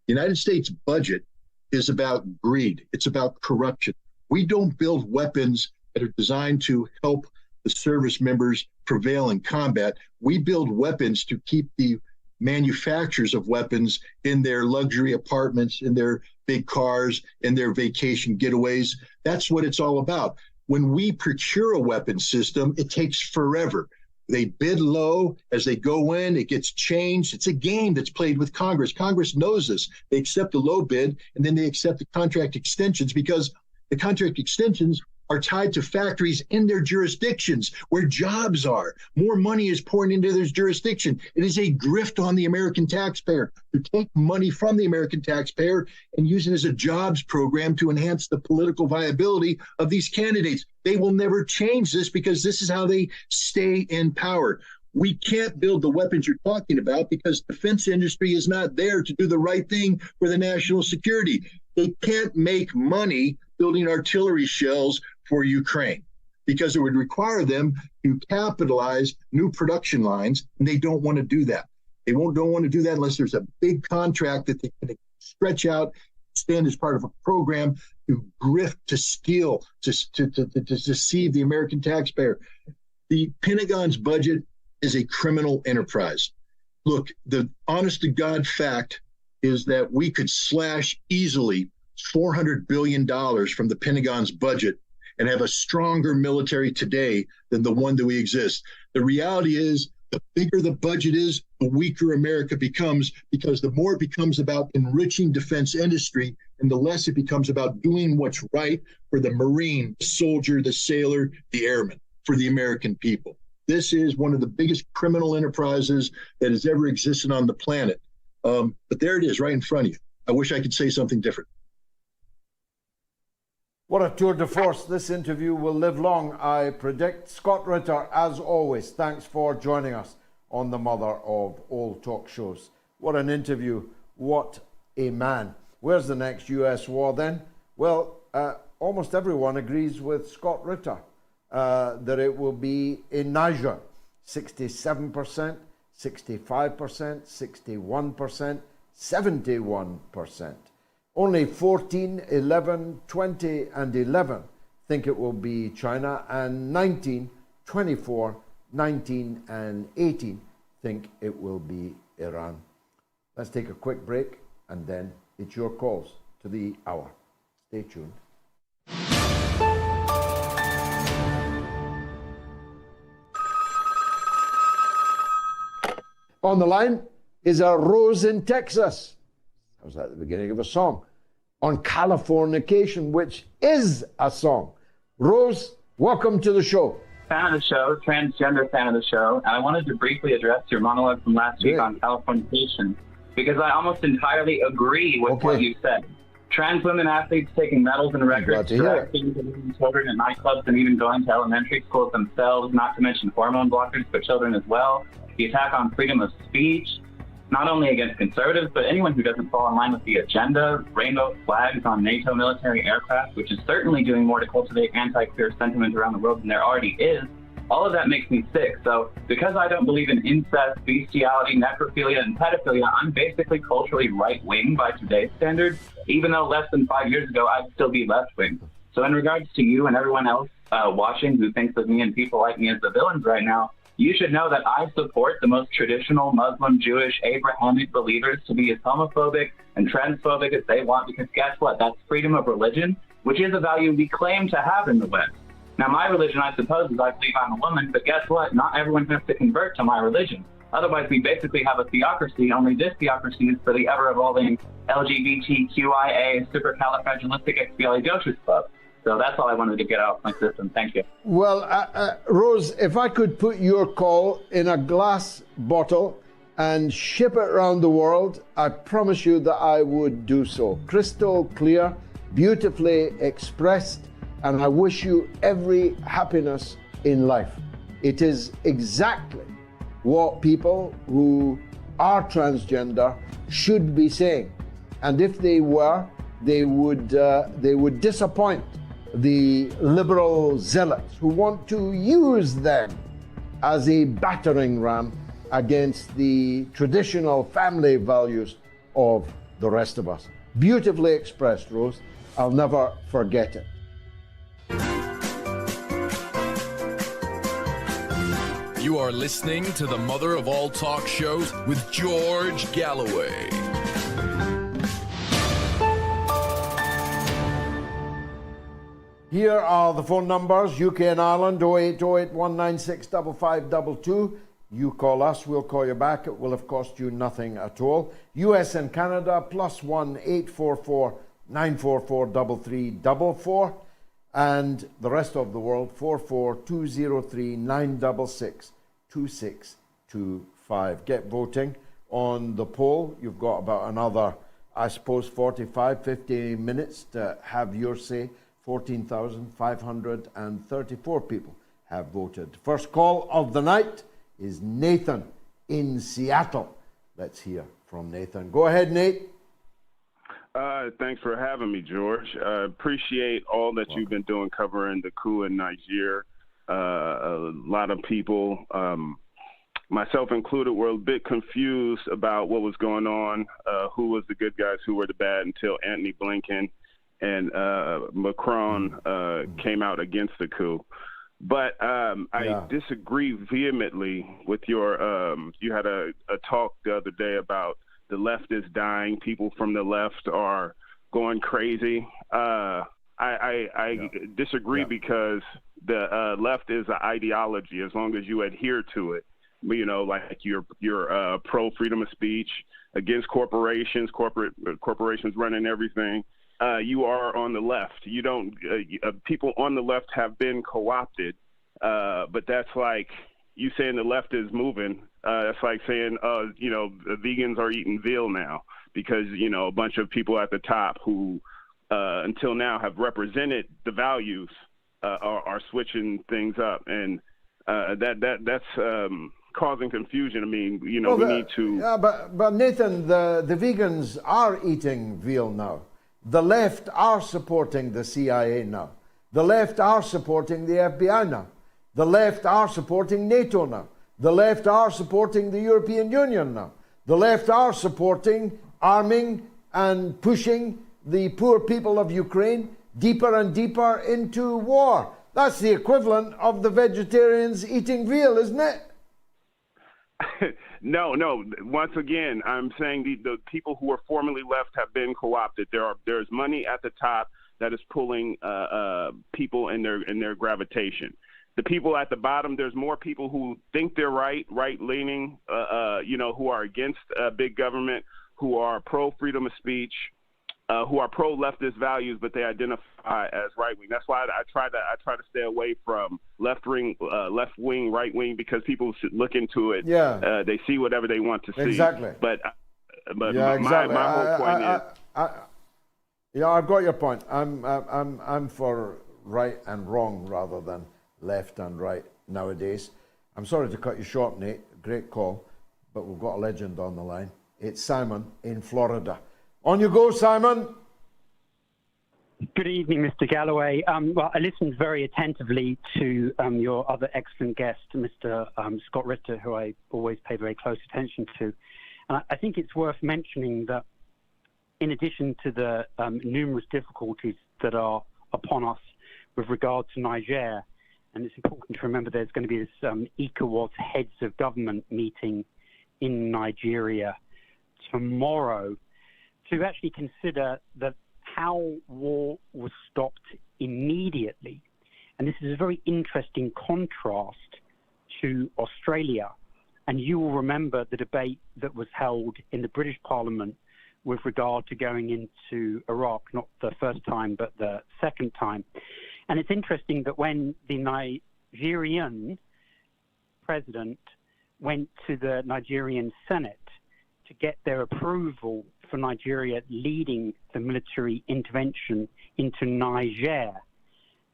The United States budget is about greed. It's about corruption. We don't build weapons that are designed to help the service members prevail in combat. We build weapons to keep the manufacturers of weapons in their luxury apartments, in their big cars, in their vacation getaways. That's what it's all about. When we procure a weapon system, it takes forever. They bid low. As they go in, it gets changed. It's a game that's played with Congress. Congress knows this. They accept a low bid, and then they accept the contract extensions because the contract extensions are tied to factories in their jurisdictions where jobs are. More money is pouring into their jurisdiction. It is a grift on the American taxpayer to take money from the American taxpayer and use it as a jobs program to enhance the political viability of these candidates. They will never change this because this is how they stay in power. We can't build the weapons you're talking about because defense industry is not there to do the right thing for the national security. They can't make money building artillery shells for Ukraine because it would require them to capitalize new production lines, and they don't want to do that. They don't want to do that unless there's a big contract that they can stretch out, stand as part of a program to grift, to steal, to deceive the American taxpayer. The Pentagon's budget is a criminal enterprise. Look, the honest-to-God fact is that we could slash easily $400 billion from the Pentagon's budget and have a stronger military today than the one that we exist. The reality is, the bigger the budget is, the weaker America becomes, because the more it becomes about enriching defense industry and the less it becomes about doing what's right for the Marine, the soldier, the sailor, the airman, for the American people. This is one of the biggest criminal enterprises that has ever existed on the planet. But there it is, right in front of you. I wish I could say something different. What a tour de force. This interview will live long, I predict. Scott Ritter, as always, thanks for joining us on the mother of all talk shows. What an interview. What a man. Where's the next US war then? Well, almost everyone agrees with Scott Ritter that it will be in Niger. 67%, 65%, 61%, 71%. Only 14, 11, 20, and 11 think it will be China, and 19, 24, 19, and 18 think it will be Iran. Let's take a quick break, and then it's your calls to the hour. Stay tuned. On the line is a Rose in Texas. I was at the beginning of a song on Californication, which is a song. Rose, welcome to the show. Fan of the show, transgender fan of the show, and I wanted to briefly address your monologue from last week on Californication, because I almost entirely agree with what you said. Trans women athletes taking medals and records, directing children at nightclubs, and even going to elementary schools themselves, not to mention hormone blockers for children as well. The attack on freedom of speech, not only against conservatives, but anyone who doesn't fall in line with the agenda, rainbow flags on NATO military aircraft, which is certainly doing more to cultivate anti-queer sentiment around the world than there already is. All of that makes me sick. So because I don't believe in incest, bestiality, necrophilia, and pedophilia, I'm basically culturally right-wing by today's standards, even though less than 5 years ago, I'd still be left-wing. So in regards to you and everyone else watching who thinks of me and people like me as the villains right now, you should know that I support the most traditional Muslim, Jewish, Abrahamic believers to be as homophobic and transphobic as they want, because guess what? That's freedom of religion, which is a value we claim to have in the West. Now, my religion, I suppose, is I believe I'm a woman, but guess what? Not everyone has to convert to my religion. Otherwise, we basically have a theocracy, only this theocracy is for the ever-evolving LGBTQIA supercalifragilisticexpialidocious club. So that's all I wanted to get out of my system. Thank you. Well, Rose, if I could put your call in a glass bottle and ship it around the world, I promise you that I would do so. Crystal clear, beautifully expressed, and I wish you every happiness in life. It is exactly what people who are transgender should be saying. And if they were, they would disappoint the liberal zealots who want to use them as a battering ram against the traditional family values of the rest of us. Beautifully expressed, Rose. I'll never forget it. You are listening to the mother of all talk shows with George Galloway. Here are the phone numbers. UK and Ireland, 0808 196 5522. You call us, we'll call you back. It will have cost you nothing at all. US and Canada, +1 844 944 3344. And the rest of the world, 44203 966 2625. Get voting on the poll. You've got about another, I suppose, 45, 50 minutes to have your say. 14,534 people have voted. First call of the night is Nathan in Seattle. Let's hear from Nathan. Go ahead, Nate. Thanks for having me, George. Appreciate all that you've been doing covering the coup in Niger. A lot of people, myself included, were a bit confused about what was going on, who was the good guys, who were the bad, until Antony Blinken and Macron came out against the coup. But I disagree vehemently with your, you had a talk the other day about the left is dying, people from the left are going crazy. I disagree because the left is an ideology as long as you adhere to it. You know, like you're pro freedom of speech, against corporations, corporations running everything. You are on the left. You don't. People on the left have been co-opted, but that's like you saying the left is moving. That's like saying, you know, vegans are eating veal now because, you know, a bunch of people at the top who until now have represented the values are switching things up, and that's causing confusion. I mean, you know, we need to. Yeah, but Nathan, the vegans are eating veal now. The left are supporting the CIA now. The left are supporting the FBI now. The left are supporting NATO now. The left are supporting the European Union now. The left are supporting arming and pushing the poor people of Ukraine deeper and deeper into war. That's the equivalent of the vegetarians eating veal, isn't it? No. Once again, I'm saying the people who are formerly left have been co-opted. There's money at the top that is pulling people in their gravitation. The people at the bottom, there's more people who think they're right-leaning, you know, who are against big government, who are pro-freedom of speech, who are pro-leftist values, but they identify as right-wing. That's why I try to stay away from left-wing, right-wing, because people should look into it. Yeah. They see whatever they want to see. Exactly. But yeah, exactly. my whole point is. Yeah, I've got your point. I'm for right and wrong rather than left and right nowadays. I'm sorry to cut you short, Nate. Great call, but we've got a legend on the line. It's Simon in Florida. On you go, Simon. Good evening, Mr. Galloway. Well, I listened very attentively to your other excellent guest, Mr. Scott Ritter, who I always pay very close attention to. And I think it's worth mentioning that in addition to the numerous difficulties that are upon us with regard to Niger, and it's important to remember there's going to be this ECOWAS heads of government meeting in Nigeria tomorrow, to actually consider that how war was stopped immediately. And this is a very interesting contrast to Australia. And you will remember the debate that was held in the British Parliament with regard to going into Iraq, not the first time, but the second time. And it's interesting that when the Nigerian president went to the Nigerian Senate to get their approval for Nigeria leading the military intervention into Niger,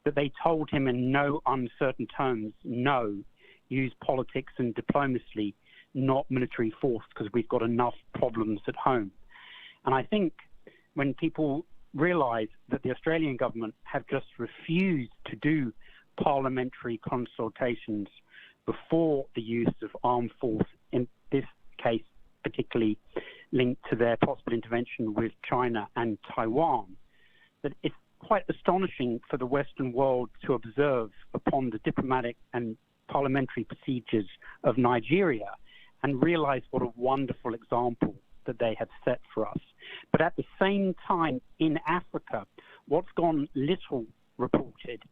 that they told him in no uncertain terms, no, use politics and diplomacy, not military force, because we've got enough problems at home. And I think when people realize that the Australian government have just refused to do parliamentary consultations before the use of armed force, in this case particularly linked to their possible intervention with China and Taiwan, that it's quite astonishing for the Western world to observe upon the diplomatic and parliamentary procedures of Nigeria and realize what a wonderful example that they have set for us. But at the same time, in Africa, what's gone little reported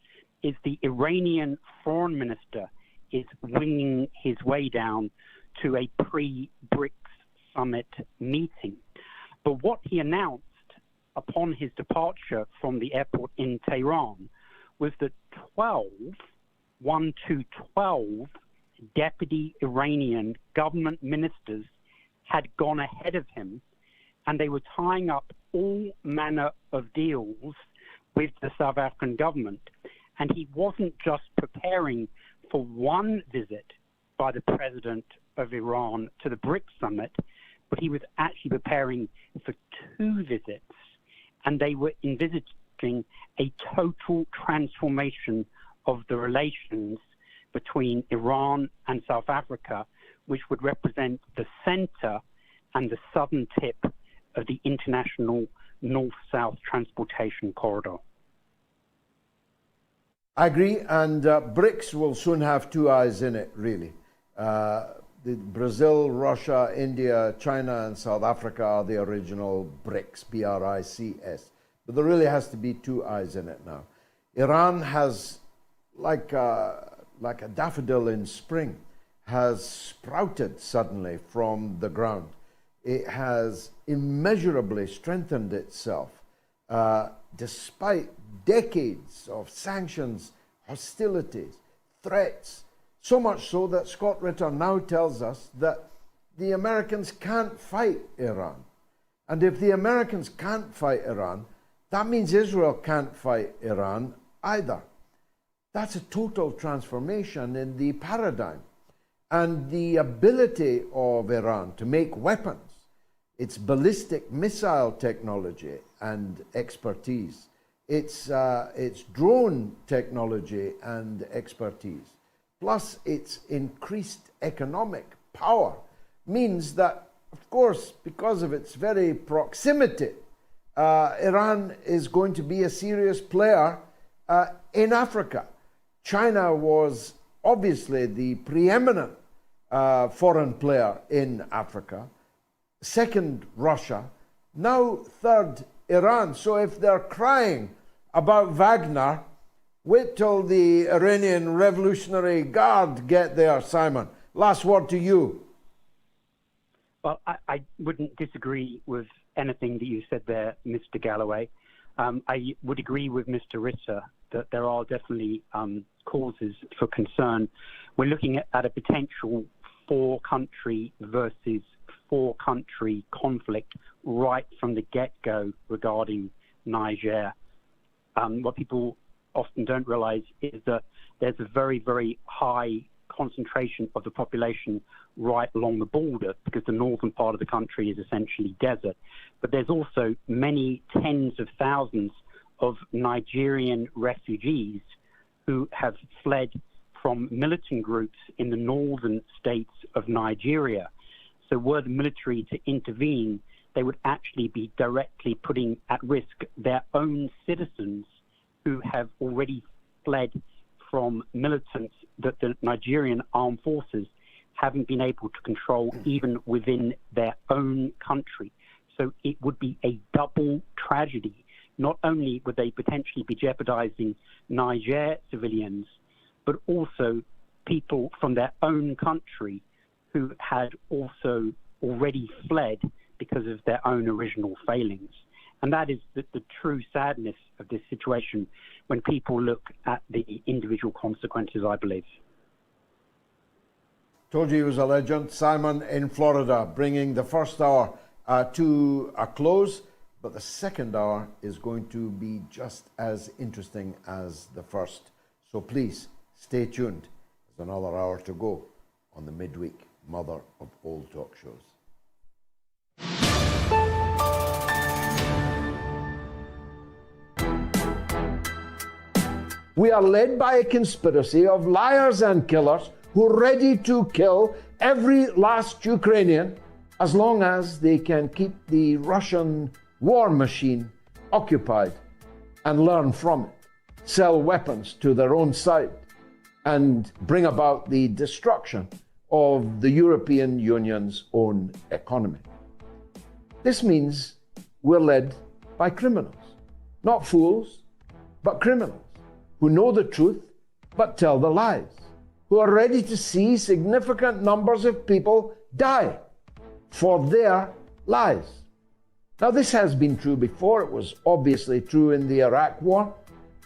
is the Iranian foreign minister is winging his way down to a pre-BRICS summit meeting. But what he announced upon his departure from the airport in Tehran was that 12 deputy Iranian government ministers had gone ahead of him, and they were tying up all manner of deals with the South African government. And he wasn't just preparing for one visit by the president of Iran to the BRICS summit, but he was actually preparing for 2 visits. And they were envisaging a total transformation of the relations between Iran and South Africa, which would represent the center and the southern tip of the international north-south transportation corridor. I agree, and BRICS will soon have 2 eyes in it, really. Brazil, Russia, India, China, and South Africa are the original BRICS, B-R-I-C-S. But there really has to be 2 eyes in it now. Iran has, like a daffodil in spring, has sprouted suddenly from the ground. It has immeasurably strengthened itself, despite decades of sanctions, hostilities, threats, so much so that Scott Ritter now tells us that the Americans can't fight Iran. And if the Americans can't fight Iran, that means Israel can't fight Iran either. That's a total transformation in the paradigm. And the ability of Iran to make weapons, its ballistic missile technology and expertise, its drone technology and expertise, plus its increased economic power, means that, of course, because of its very proximity, Iran is going to be a serious player in Africa. China was obviously the preeminent foreign player in Africa. Second, Russia. Now, third, Iran. So if they're crying about Wagner, wait till the Iranian Revolutionary Guard get there, Simon. Last word to you. Well, I wouldn't disagree with anything that you said there, Mr. Galloway. I would agree with Mr. Ritter that there are definitely causes for concern. We're looking at a potential 4-country versus 4-country conflict right from the get-go regarding Niger. What people often don't realize is that there's a very, very high concentration of the population right along the border, because the northern part of the country is essentially desert. But there's also many tens of thousands of Nigerian refugees who have fled from militant groups in the northern states of Nigeria. So were the military to intervene, they would actually be directly putting at risk their own citizens who have already fled from militants that the Nigerian armed forces haven't been able to control even within their own country. So it would be a double tragedy. Not only would they potentially be jeopardizing Niger civilians, but also people from their own country who had also already fled because of their own original failings. And that is the true sadness of this situation when people look at the individual consequences, I believe. Told you he was a legend. Simon in Florida, bringing the first hour to a close, but the second hour is going to be just as interesting as the first. So please stay tuned. There's another hour to go on the midweek mother of all talk shows. We are led by a conspiracy of liars and killers who are ready to kill every last Ukrainian as long as they can keep the Russian war machine occupied and learn from it, sell weapons to their own side, and bring about the destruction of the European Union's own economy. This means we're led by criminals, not fools, but criminals who know the truth but tell the lies, who are ready to see significant numbers of people die for their lies. Now, this has been true before. It was obviously true in the Iraq War,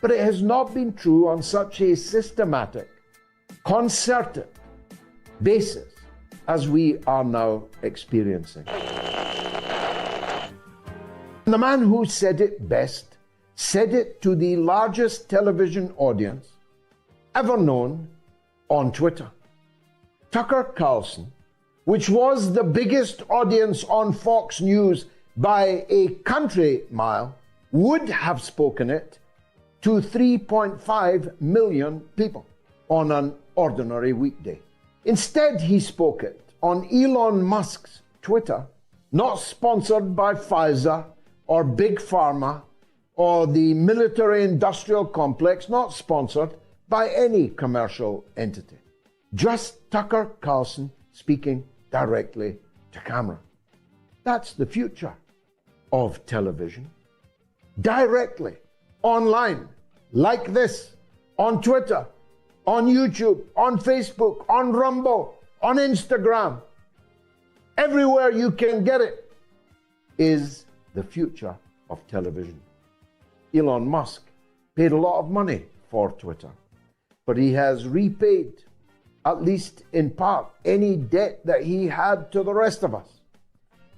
but it has not been true on such a systematic, concerted basis as we are now experiencing. The man who said it best said it to the largest television audience ever known on Twitter. Tucker Carlson, which was the biggest audience on Fox News by a country mile, would have spoken it to 3.5 million people on an ordinary weekday. Instead, he spoke it on Elon Musk's Twitter, not sponsored by Pfizer or Big Pharma or the military-industrial complex, not sponsored by any commercial entity. Just Tucker Carlson speaking directly to camera. That's the future of television. Directly, online, like this, on Twitter, on YouTube, on Facebook, on Rumble, on Instagram. Everywhere you can get it is the future of television. Elon Musk paid a lot of money for Twitter, but he has repaid, at least in part, any debt that he had to the rest of us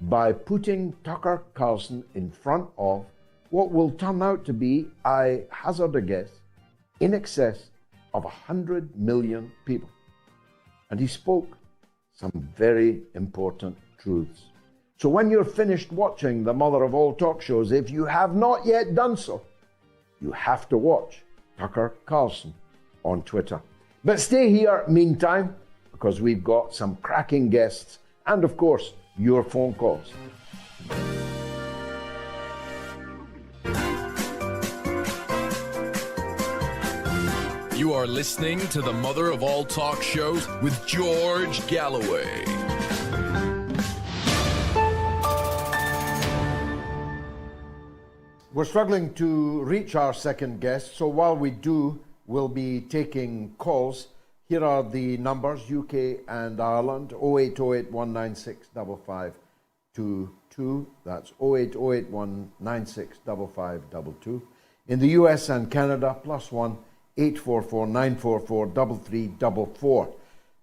by putting Tucker Carlson in front of what will turn out to be, I hazard a guess, in excess of 100 million people. And he spoke some very important truths. So when you're finished watching the mother of all talk shows, if you have not yet done so, you have to watch Tucker Carlson on Twitter. But stay here meantime, because we've got some cracking guests and, of course, your phone calls. You are listening to the mother of all talk shows with George Galloway. We're struggling to reach our second guest, so while we do, we'll be taking calls. Here are the numbers, UK and Ireland, 0808 196 5522. That's 0808 196 5522. In the US and Canada, +1 844 944 3344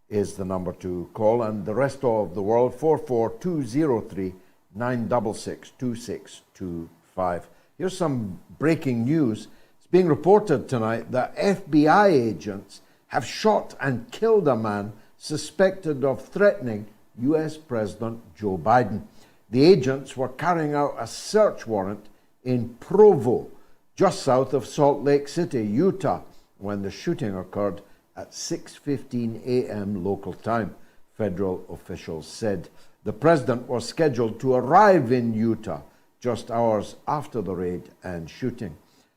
is the number to call, and the rest of the world, 44203 966 2625. Here's some breaking news. It's being reported tonight that FBI agents have shot and killed a man suspected of threatening US President Joe Biden. The agents were carrying out a search warrant in Provo, just south of Salt Lake City, Utah, when the shooting occurred at 6:15 a.m. local time, federal officials said. The president was scheduled to arrive in Utah just hours after the raid and shooting.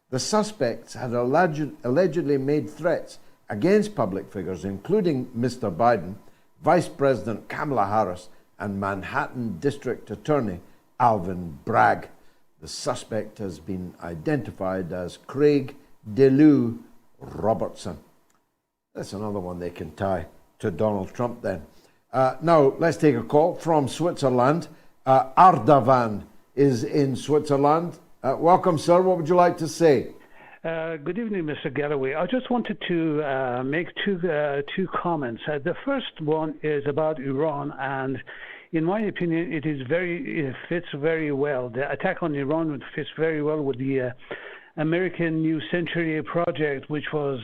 The suspects had allegedly made threats against public figures, including Mr. Biden, Vice President Kamala Harris, and Manhattan District Attorney Alvin Bragg. The suspect has been identified as Craig DeLue Robertson. That's another one they can tie to Donald Trump then. Now, let's take a call from Switzerland. Ardavan is in Switzerland. Welcome, sir. What would you like to say? Good evening, Mr. Galloway. I just wanted to make two comments. The first one is about Iran, and in my opinion, it fits very well. The attack on Iran fits very well with the American New Century project, which was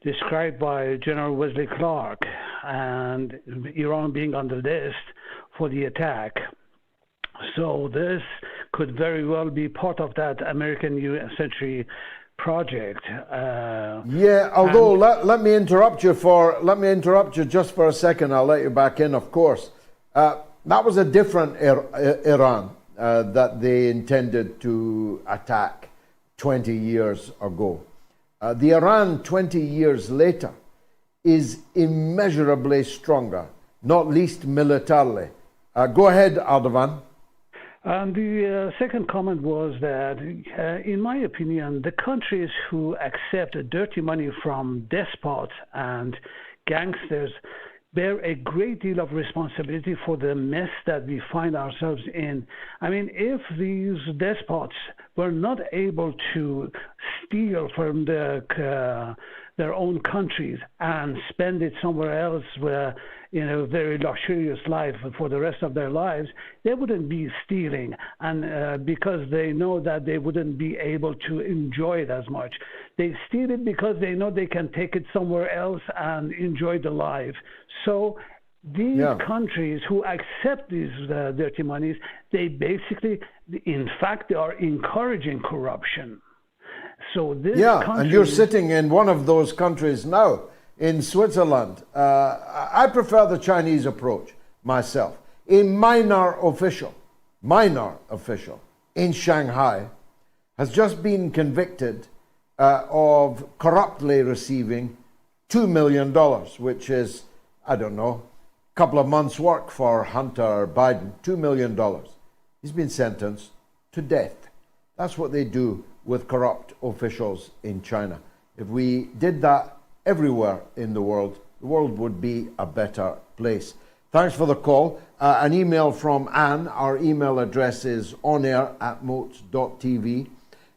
described by General Wesley Clark, and Iran being on the list for the attack. So this could very well be part of that American New Century project. Although let me interrupt you just for a second. I'll let you back in, of course. That was a different Iran that they intended to attack 20 years ago. The Iran 20 years later is immeasurably stronger, not least militarily. Go ahead, Ardavan. And the second comment was that, in my opinion, the countries who accept dirty money from despots and gangsters bear a great deal of responsibility for the mess that we find ourselves in. I mean, if these despots were not able to steal from their own countries and spend it somewhere else in a very luxurious life for the rest of their lives, they wouldn't be stealing, and because they know that they wouldn't be able to enjoy it as much. They steal it because they know they can take it somewhere else and enjoy the life. So these countries who accept these dirty monies, they basically, in fact, they are encouraging corruption. So this country, and you're sitting in one of those countries now, in Switzerland. I prefer the Chinese approach myself. A minor official in Shanghai has just been convicted of corruptly receiving $2 million, which is, I don't know, a couple of months' work for Hunter Biden. $2 million. He's been sentenced to death. That's what they do with corrupt officials in China. If we did that everywhere in the world would be a better place. Thanks for the call. An email from Anne. Our email address is onair@moats.tv.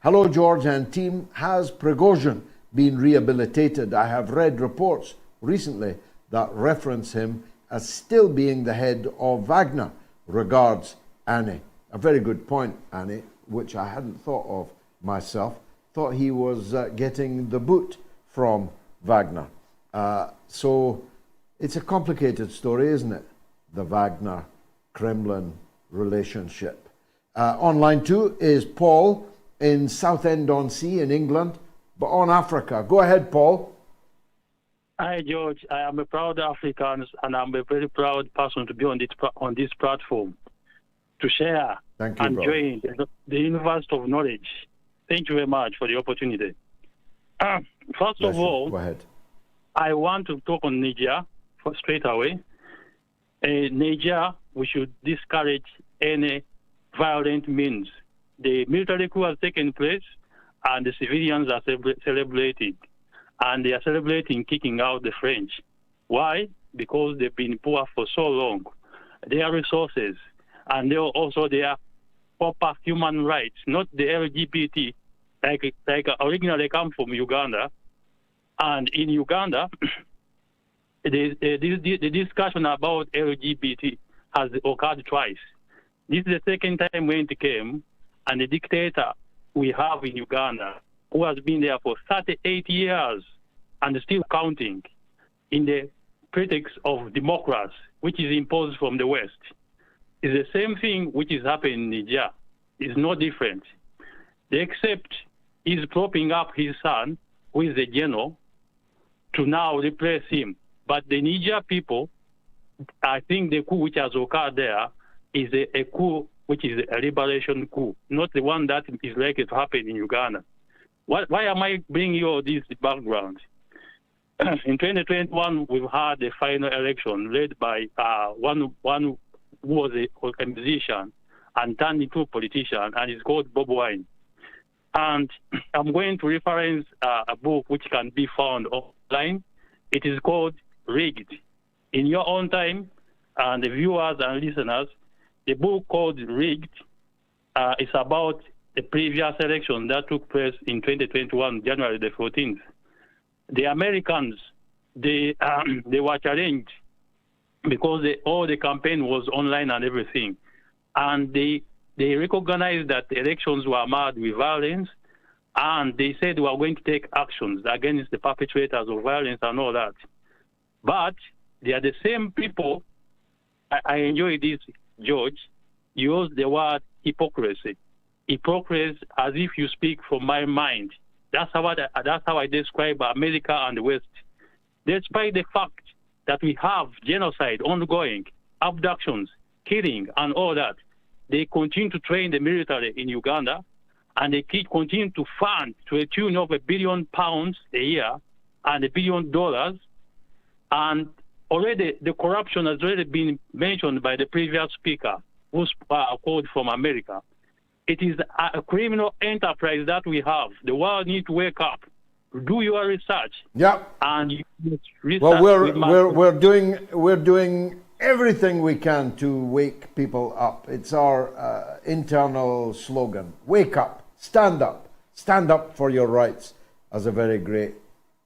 Hello, George and team. Has Prigozhin been rehabilitated? I have read reports recently that reference him as still being the head of Wagner. Regards, Annie. A very good point, Annie, which I hadn't thought of myself. Thought he was getting the boot from Wagner. So it's a complicated story, isn't it? The Wagner-Kremlin relationship. On line 2 is Paul in Southend-on-Sea in England, but on Africa. Go ahead, Paul. Hi, George. I am a proud African, and I'm a very proud person to be on this platform to share and join the universe of knowledge. Thank you very much for the opportunity. First of all, go ahead. I want to talk on Niger straight away. Niger, we should discourage any violent means. The military coup has taken place, and the civilians are celebrating. And they are celebrating kicking out the French. Why? Because they've been poor for so long. Their resources, and also their proper human rights, not the LGBT, like originally come from Uganda. And in Uganda, the discussion about LGBT has occurred twice. This is the second time when it came, and the dictator we have in Uganda, who has been there for 38 years and still counting, in the pretext of democracy, which is imposed from the West, is the same thing which is happening in Niger. It's no different. Except he's propping up his son, who is a general, to now replace him. But the Niger people, I think the coup which has occurred there is a coup which is a liberation coup, not the one that is likely to happen in Uganda. Why am I bringing you all this background? In 2021, we've had the final election led by one who was a musician and turned into a politician, and it's called Bob Wine. And I'm going to reference a book which can be found online. It is called Rigged. In your own time, and the viewers and listeners, the book called Rigged is about the previous election that took place in 2021, January the 14th. The Americans, they were challenged because all the campaign was online and everything. And they recognized that the elections were marred with violence, and they said we are going to take actions against the perpetrators of violence and all that. But they are the same people. I enjoy this, George. You use the word hypocrisy. Hypocrisy as if you speak from my mind. That's how I describe America and the West. Despite the fact that we have genocide ongoing, abductions, killing, and all that, they continue to train the military in Uganda, and they continue to fund to a tune of £1 billion a year and $1 billion. And already the corruption has already been mentioned by the previous speaker, who called from America. It is a criminal enterprise that we have. The world needs to wake up. Do your research. Yeah. And you research. Well, we're doing everything we can to wake people up. It's our internal slogan. Wake up. Stand up for your rights, as a very great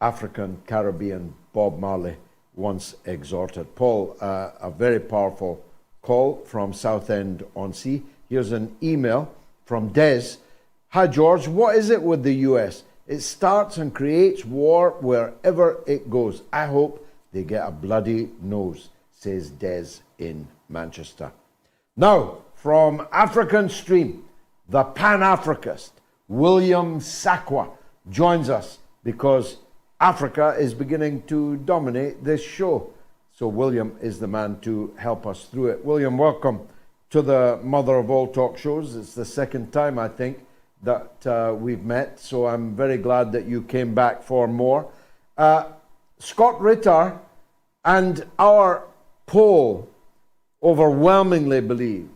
African Caribbean Bob Marley once exhorted. Paul, a very powerful call from Southend-on-Sea. Here's an email from Des. Hi, George. What is it with the US? It starts and creates war wherever it goes. I hope they get a bloody nose, says Des in Manchester. Now, from African Stream, the Pan-Africanist, William Sakwa, joins us because Africa is beginning to dominate this show. So William is the man to help us through it. William, welcome to the mother of all talk shows. It's the second time, I think, that we've met, so I'm very glad that you came back for more. Scott Ritter and our poll overwhelmingly believe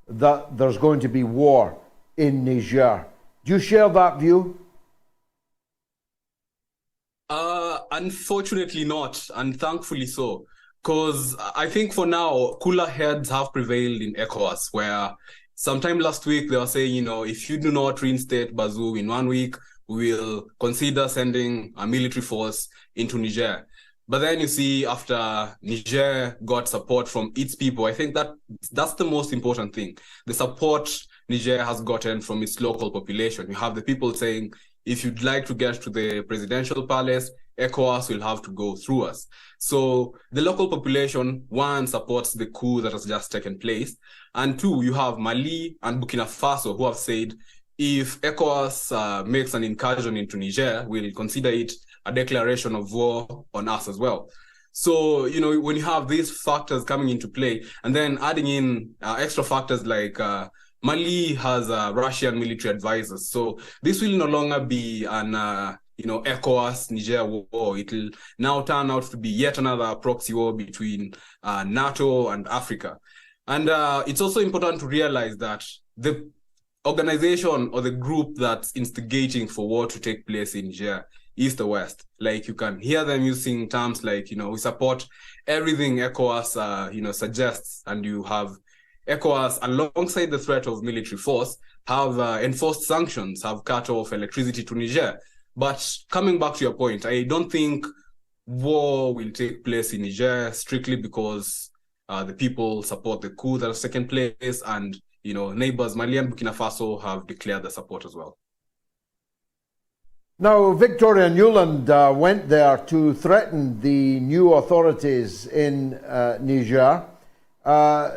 that there's going to be war in Niger. Do you share that view? Unfortunately not, and thankfully so. Because I think for now, cooler heads have prevailed in ECOWAS, where sometime last week they were saying, if you do not reinstate Bazoum in 1 week, we will consider sending a military force into Niger. But then you see, after Niger got support from its people, I think that's the most important thing. The support Niger has gotten from its local population. You have the people saying, if you'd like to get to the presidential palace, ECOWAS will have to go through us. So the local population, one, supports the coup that has just taken place. And two, you have Mali and Burkina Faso who have said, if ECOWAS makes an incursion into Niger, we'll consider it a declaration of war on us as well. So, when you have these factors coming into play, and then adding in extra factors like Mali has Russian military advisors. So this will no longer be an ECOWAS Niger war. It will now turn out to be yet another proxy war between NATO and Africa. And it's also important to realize that the organization or the group that's instigating for war to take place in Niger is the West. Like, you can hear them using terms like, we support everything ECOWAS, suggests, and you have ECOWAS, alongside the threat of military force, have enforced sanctions, have cut off electricity to Niger. But coming back to your point, I don't think war will take place in Niger strictly because the people support the coup that has taken place, and neighbors Mali and Burkina Faso have declared their support as well. Now, Victoria Nuland went there to threaten the new authorities in Niger.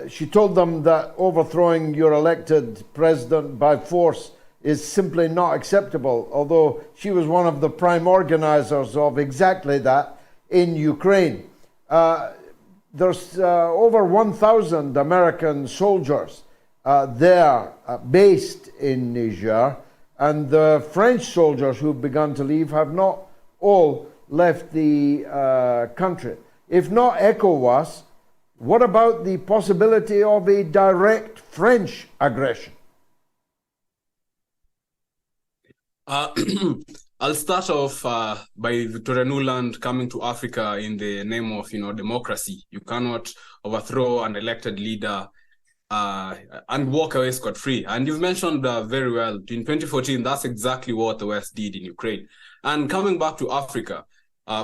She told them that overthrowing your elected president by force is simply not acceptable, although she was one of the prime organizers of exactly that in Ukraine. There's over 1,000 American soldiers there based in Niger, and the French soldiers who've begun to leave have not all left the country. If not ECOWAS, what about the possibility of a direct French aggression? I'll start off by Victoria Nuland coming to Africa in the name of, democracy. You cannot overthrow an elected leader and walk away scot-free. And you've mentioned very well, in 2014, that's exactly what the West did in Ukraine. And coming back to Africa,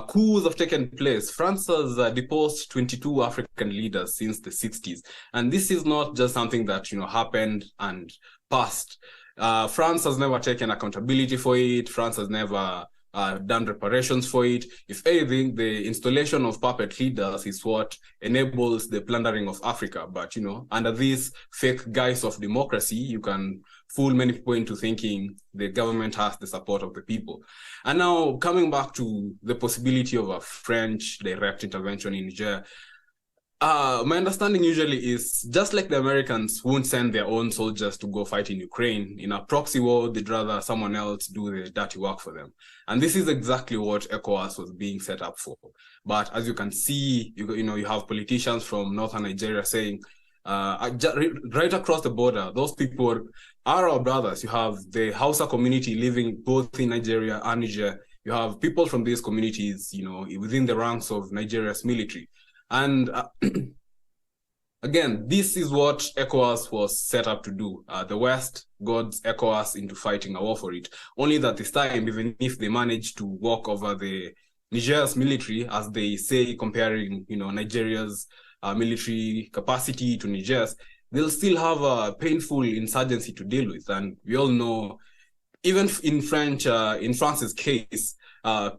coups have taken place. France has deposed 22 African leaders since the 60s. And this is not just something that, happened and passed. France has never taken accountability for it. France has never done reparations for it. If anything, the installation of puppet leaders is what enables the plundering of Africa. But, under this fake guise of democracy, you can fool many people into thinking the government has the support of the people. And now coming back to the possibility of a French direct intervention in Niger, my understanding usually is just like the Americans won't send their own soldiers to go fight in Ukraine. In a proxy war, they'd rather someone else do the dirty work for them. And this is exactly what ECOWAS was being set up for. But as you can see, you have politicians from northern Nigeria saying, right across the border, those people are our brothers. You have the Hausa community living both in Nigeria and Niger. You have people from these communities, within the ranks of Nigeria's military. And again, this is what ECOWAS was set up to do. The West got ECOWAS into fighting a war for it. Only that this time, even if they managed to walk over the Niger's military, as they say, comparing, Nigeria's military capacity to Niger's, they'll still have a painful insurgency to deal with. And we all know, even in France's case,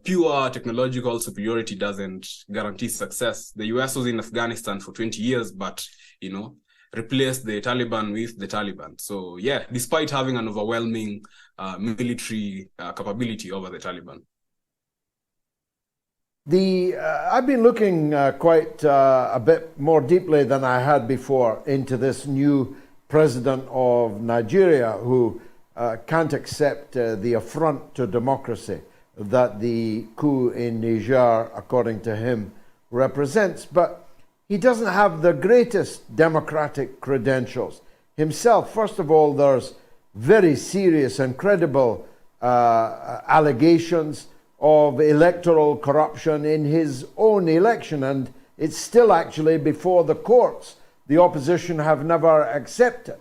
pure technological superiority doesn't guarantee success. The US was in Afghanistan for 20 years, but, replaced the Taliban with the Taliban. So, yeah, despite having an overwhelming military capability over the Taliban. I've been looking quite a bit more deeply than I had before into this new president of Nigeria who can't accept the affront to democracy that the coup in Niger, according to him, represents. But he doesn't have the greatest democratic credentials himself. First of all, there's very serious and credible allegations of electoral corruption in his own election, and it's still actually before the courts. The opposition have never accepted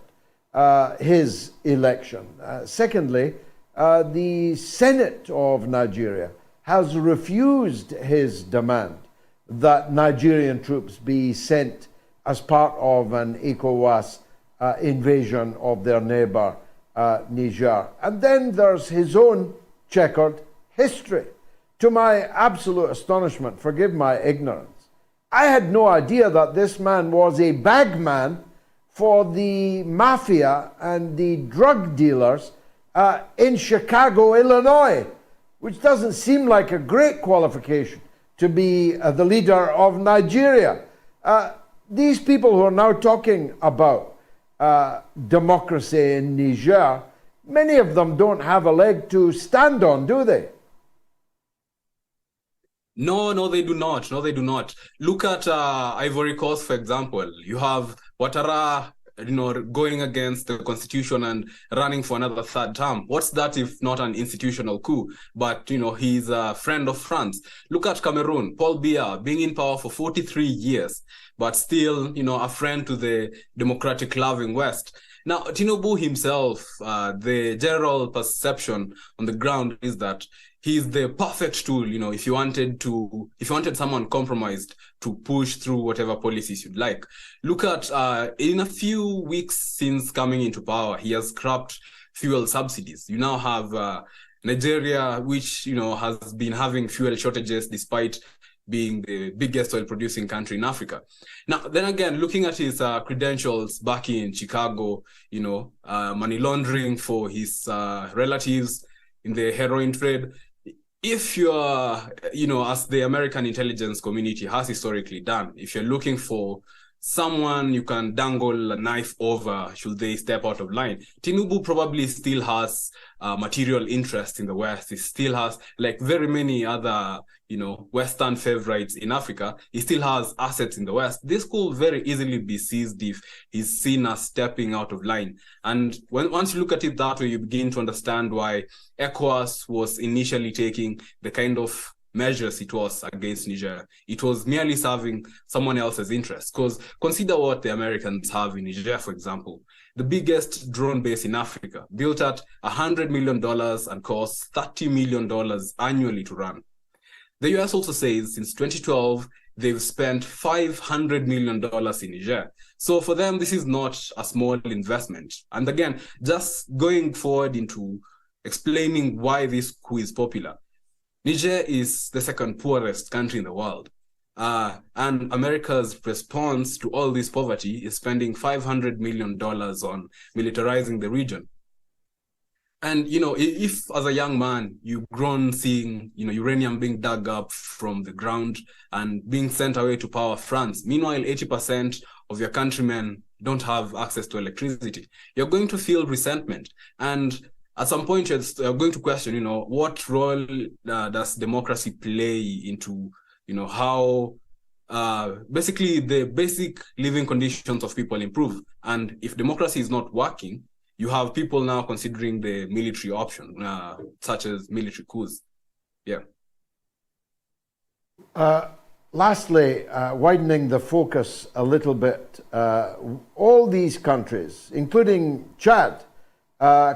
his election. Secondly, the Senate of Nigeria has refused his demand that Nigerian troops be sent as part of an ECOWAS invasion of their neighbor, Niger. And then there's his own checkered history. To my absolute astonishment, forgive my ignorance, I had no idea that this man was a bagman for the mafia and the drug dealers in Chicago, Illinois, which doesn't seem like a great qualification to be the leader of Nigeria. These people who are now talking about democracy in Niger, many of them don't have a leg to stand on, do they? No, they do not. No, they do not. Look at Ivory Coast, for example. You have Ouattara, going against the constitution and running for another third term. What's that if not an institutional coup? But, he's a friend of France. Look at Cameroon, Paul Biya, being in power for 43 years, but still, a friend to the democratic-loving West. Now, Tinubu himself, the general perception on the ground is that he's the perfect tool, if you wanted someone compromised to push through whatever policies you'd like. Look at, in a few weeks since coming into power, he has scrapped fuel subsidies. You now have Nigeria, which, has been having fuel shortages despite being the biggest oil producing country in Africa. Now, then again, looking at his credentials back in Chicago, money laundering for his relatives in the heroin trade. If you're, as the American intelligence community has historically done, if you're looking for someone you can dangle a knife over should they step out of line, Tinubu probably still has material interest in the West. He still has, like very many other, Western favorites in Africa, he still has assets in the West. This could very easily be seized if he's seen as stepping out of line. And once you look at it that way, you begin to understand why ECOWAS was initially taking the kind of measures it was against Niger. It was merely serving someone else's interests. Because consider what the Americans have in Niger, for example. The biggest drone base in Africa, built at $100 million and costs $30 million annually to run. The US also says since 2012, they've spent $500 million in Niger. So for them, this is not a small investment. And again, just going forward into explaining why this coup is popular. Niger is the second poorest country in the world. And America's response to all this poverty is spending $500 million on militarizing the region. And, if as a young man, you've grown seeing, uranium being dug up from the ground and being sent away to power France, meanwhile, 80% of your countrymen don't have access to electricity, you're going to feel resentment. And at some point, you're going to question, what role does democracy play into, how basically the basic living conditions of people improve. And if democracy is not working, you have people now considering the military option, such as military coups. Yeah. Lastly, widening the focus a little bit, all these countries, including Chad,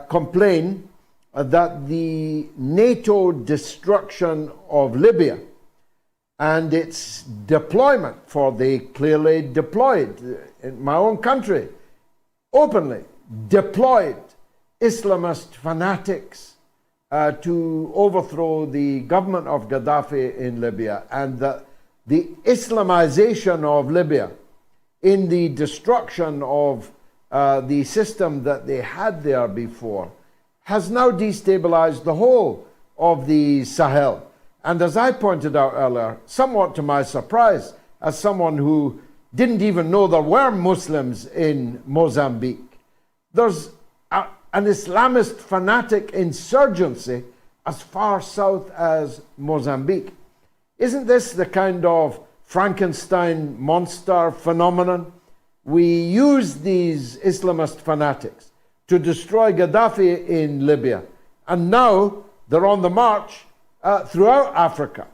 complain that the NATO destruction of Libya and its deployment, for they clearly deployed in my own country, openly deployed Islamist fanatics to overthrow the government of Gaddafi in Libya, and that the Islamization of Libya in the destruction of the system that they had there before has now destabilized the whole of the Sahel. And as I pointed out earlier, somewhat to my surprise, as someone who didn't even know there were Muslims in Mozambique, there's an Islamist fanatic insurgency as far south as Mozambique. Isn't this the kind of Frankenstein monster phenomenon? We use these Islamist fanatics to destroy Gaddafi in Libya, and now they're on the march throughout Africa.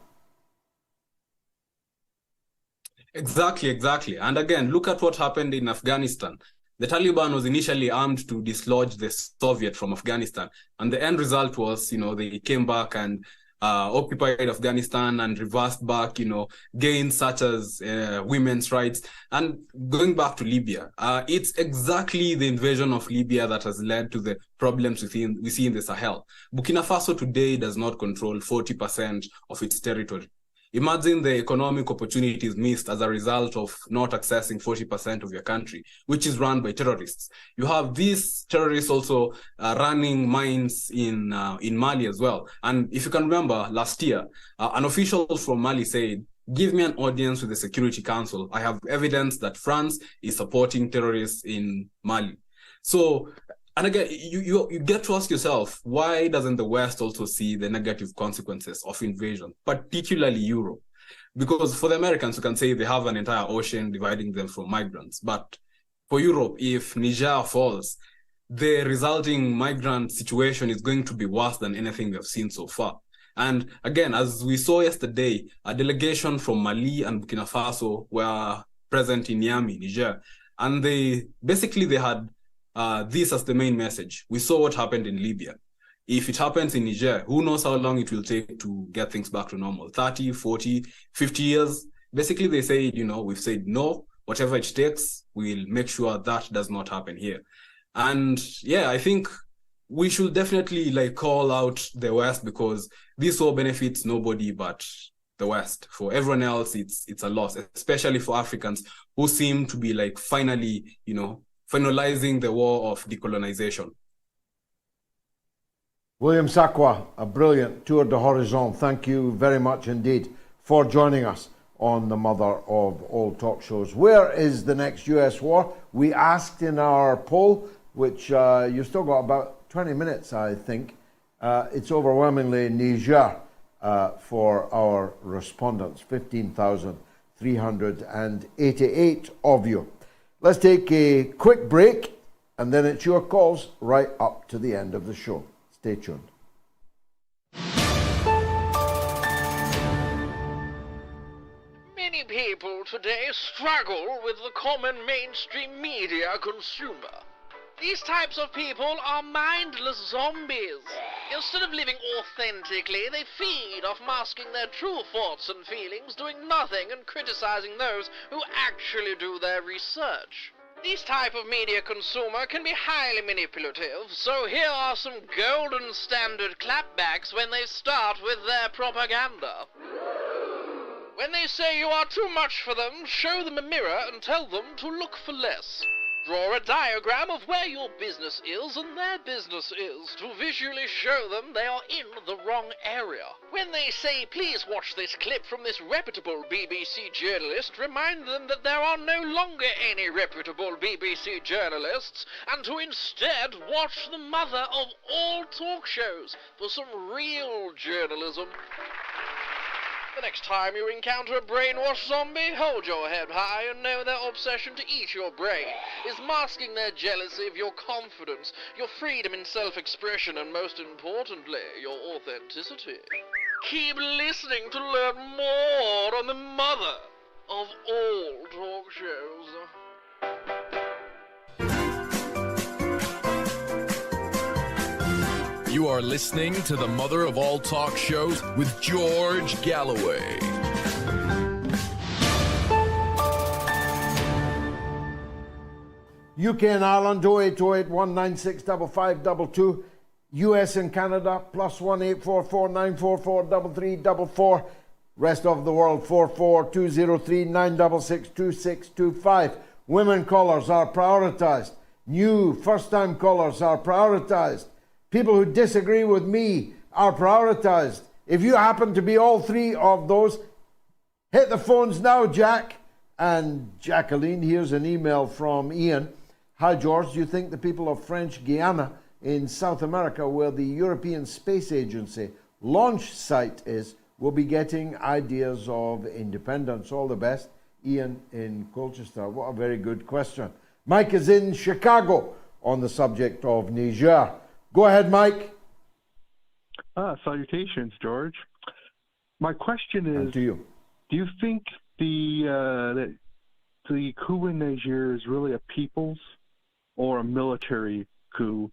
Exactly. And again, look at what happened in Afghanistan. The Taliban was initially armed to dislodge the Soviet from Afghanistan. And the end result was, they came back and occupied Afghanistan and reversed back, gains such as women's rights. And going back to Libya, it's exactly the invasion of Libya that has led to the problems we see in the Sahel. Burkina Faso today does not control 40% of its territory. Imagine the economic opportunities missed as a result of not accessing 40% of your country, which is run by terrorists. You have these terrorists also running mines in Mali as well. And if you can remember, last year, an official from Mali said, "Give me an audience with the Security Council. I have evidence that France is supporting terrorists in Mali." So, and again, you get to ask yourself, why doesn't the West also see the negative consequences of invasion, particularly Europe? Because for the Americans, you can say they have an entire ocean dividing them from migrants. But for Europe, if Niger falls, the resulting migrant situation is going to be worse than anything we've seen so far. And again, as we saw yesterday, a delegation from Mali and Burkina Faso were present in Niamey, Niger. And they had this as the main message. We saw what happened in Libya. If it happens in Niger, who knows how long it will take to get things back to normal? 30, 40, 50 years? Basically, they say, we've said no, whatever it takes, we'll make sure that does not happen here. And yeah, I think we should definitely call out the West, because this all benefits nobody but the West. For everyone else, it's a loss, especially for Africans who seem to be finally, finalizing the war of decolonization. William Sakwa, a brilliant tour de horizon. Thank you very much indeed for joining us on the mother of all talk shows. Where is the next US war? We asked in our poll, which you've still got about 20 minutes, I think. It's overwhelmingly Niger for our respondents, 15,388 of you. Let's take a quick break, and then it's your calls right up to the end of the show. Stay tuned. Many people today struggle with the common mainstream media consumer. These types of people are mindless zombies. Instead of living authentically, they feed off masking their true thoughts and feelings, doing nothing and criticizing those who actually do their research. These type of media consumer can be highly manipulative, so here are some golden standard clapbacks when they start with their propaganda. When they say you are too much for them, show them a mirror and tell them to look for less. Draw a diagram of where your business is and their business is, to visually show them they are in the wrong area. When they say, please watch this clip from this reputable BBC journalist, remind them that there are no longer any reputable BBC journalists, and to instead watch the mother of all talk shows for some real journalism. The next time you encounter a brainwashed zombie, hold your head high and know their obsession to eat your brain is masking their jealousy of your confidence, your freedom in self-expression, and most importantly, your authenticity. Keep listening to learn more on the mother of all talk shows. You are listening to the mother of all talk shows with George Galloway. UK and Ireland 0808 196 5522. US and Canada +1 844 944 3344. Rest of the world 44203 966 2625. Women callers are prioritized. New first-time callers are prioritized. People who disagree with me are prioritized. If you happen to be all three of those, hit the phones now, Jack. And Jacqueline, here's an email from Ian. Hi, George. Do you think the people of French Guiana in South America, where the European Space Agency launch site is, will be getting ideas of independence? All the best. Ian in Colchester. What a very good question. Mike is in Chicago on the subject of Niger. Go ahead, Mike. Salutations, George. My question is, and to you. Do you think the coup in Niger is really a people's or a military coup?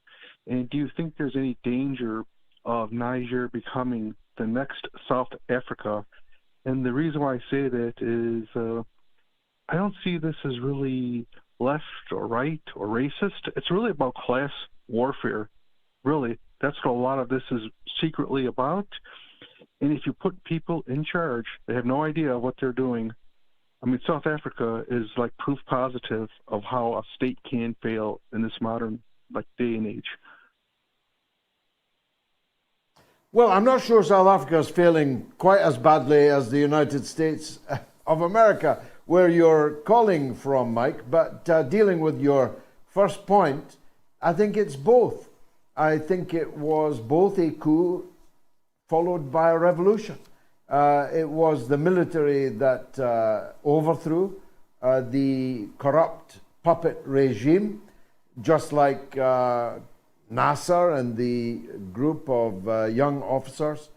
And do you think there's any danger of Niger becoming the next South Africa? And the reason why I say that is I don't see this as really left or right or racist. It's really about class warfare. Really, that's what a lot of this is secretly about. And if you put people in charge, they have no idea what they're doing. I mean, South Africa is like proof positive of how a state can fail in this modern day and age. Well, I'm not sure South Africa is failing quite as badly as the United States of America, where you're calling from, Mike. But dealing with your first point, I think it's both. I think it was both a coup followed by a revolution. It was the military that overthrew the corrupt puppet regime, just like Nasser and the group of young officers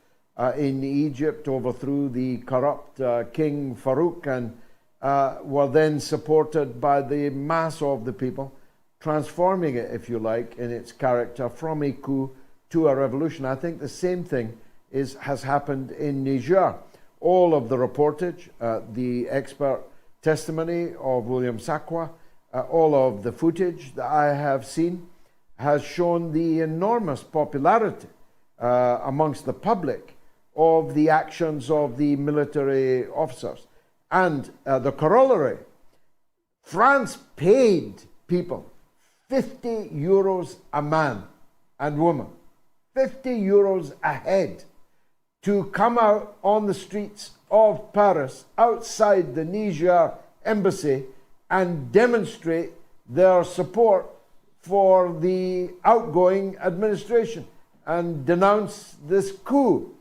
in Egypt overthrew the corrupt King Farouk and were then supported by the mass of the people, transforming it, if you like, in its character from a coup to a revolution. I think the same thing has happened in Niger. All of the reportage, the expert testimony of William Sakwa, all of the footage that I have seen has shown the enormous popularity amongst the public of the actions of the military officers. And the corollary, France paid people 50 euros a man and woman, 50 euros a head, to come out on the streets of Paris outside the Niger embassy and demonstrate their support for the outgoing administration and denounce this coup.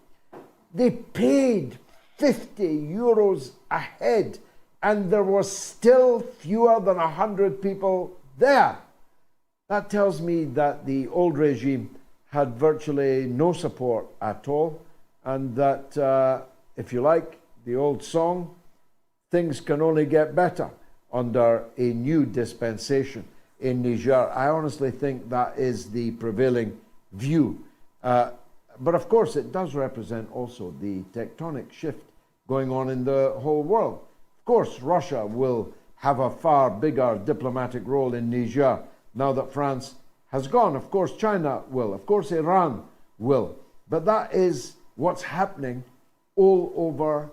They paid 50 euros a head, and there was still fewer than 100 people there. That tells me that the old regime had virtually no support at all, and that, if you like, the old song, things can only get better under a new dispensation in Niger. I honestly think that is the prevailing view. But of course, it does represent also the tectonic shift going on in the whole world. Of course, Russia will have a far bigger diplomatic role in Niger now that France has gone. Of course, China will. Of course, Iran will. But that is what's happening all over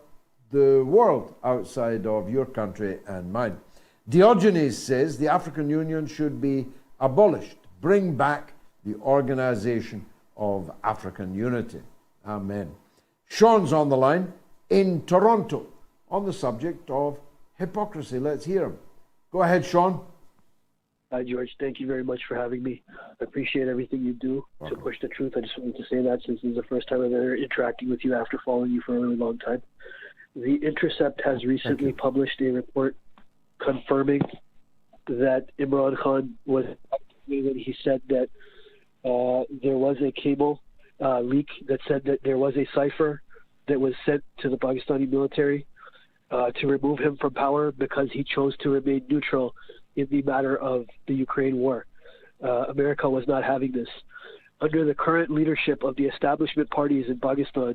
the world outside of your country and mine. Diogenes says the African Union should be abolished. Bring back the Organization of African Unity. Amen. Sean's on the line in Toronto on the subject of hypocrisy. Let's hear him. Go ahead, Sean. Hi, George. Thank you very much for having me. I appreciate everything you do to push the truth. I just wanted to say that since this is the first time I've ever interacting with you after following you for a really long time. The Intercept has recently published a report confirming that ImranKhan was, when he said that there was a cable leak that said that there was a cipher that was sent to the Pakistani military to remove him from power because he chose to remain neutral in the matter of the Ukraine war. America was not having this. Under the current leadership of the establishment parties in Pakistan,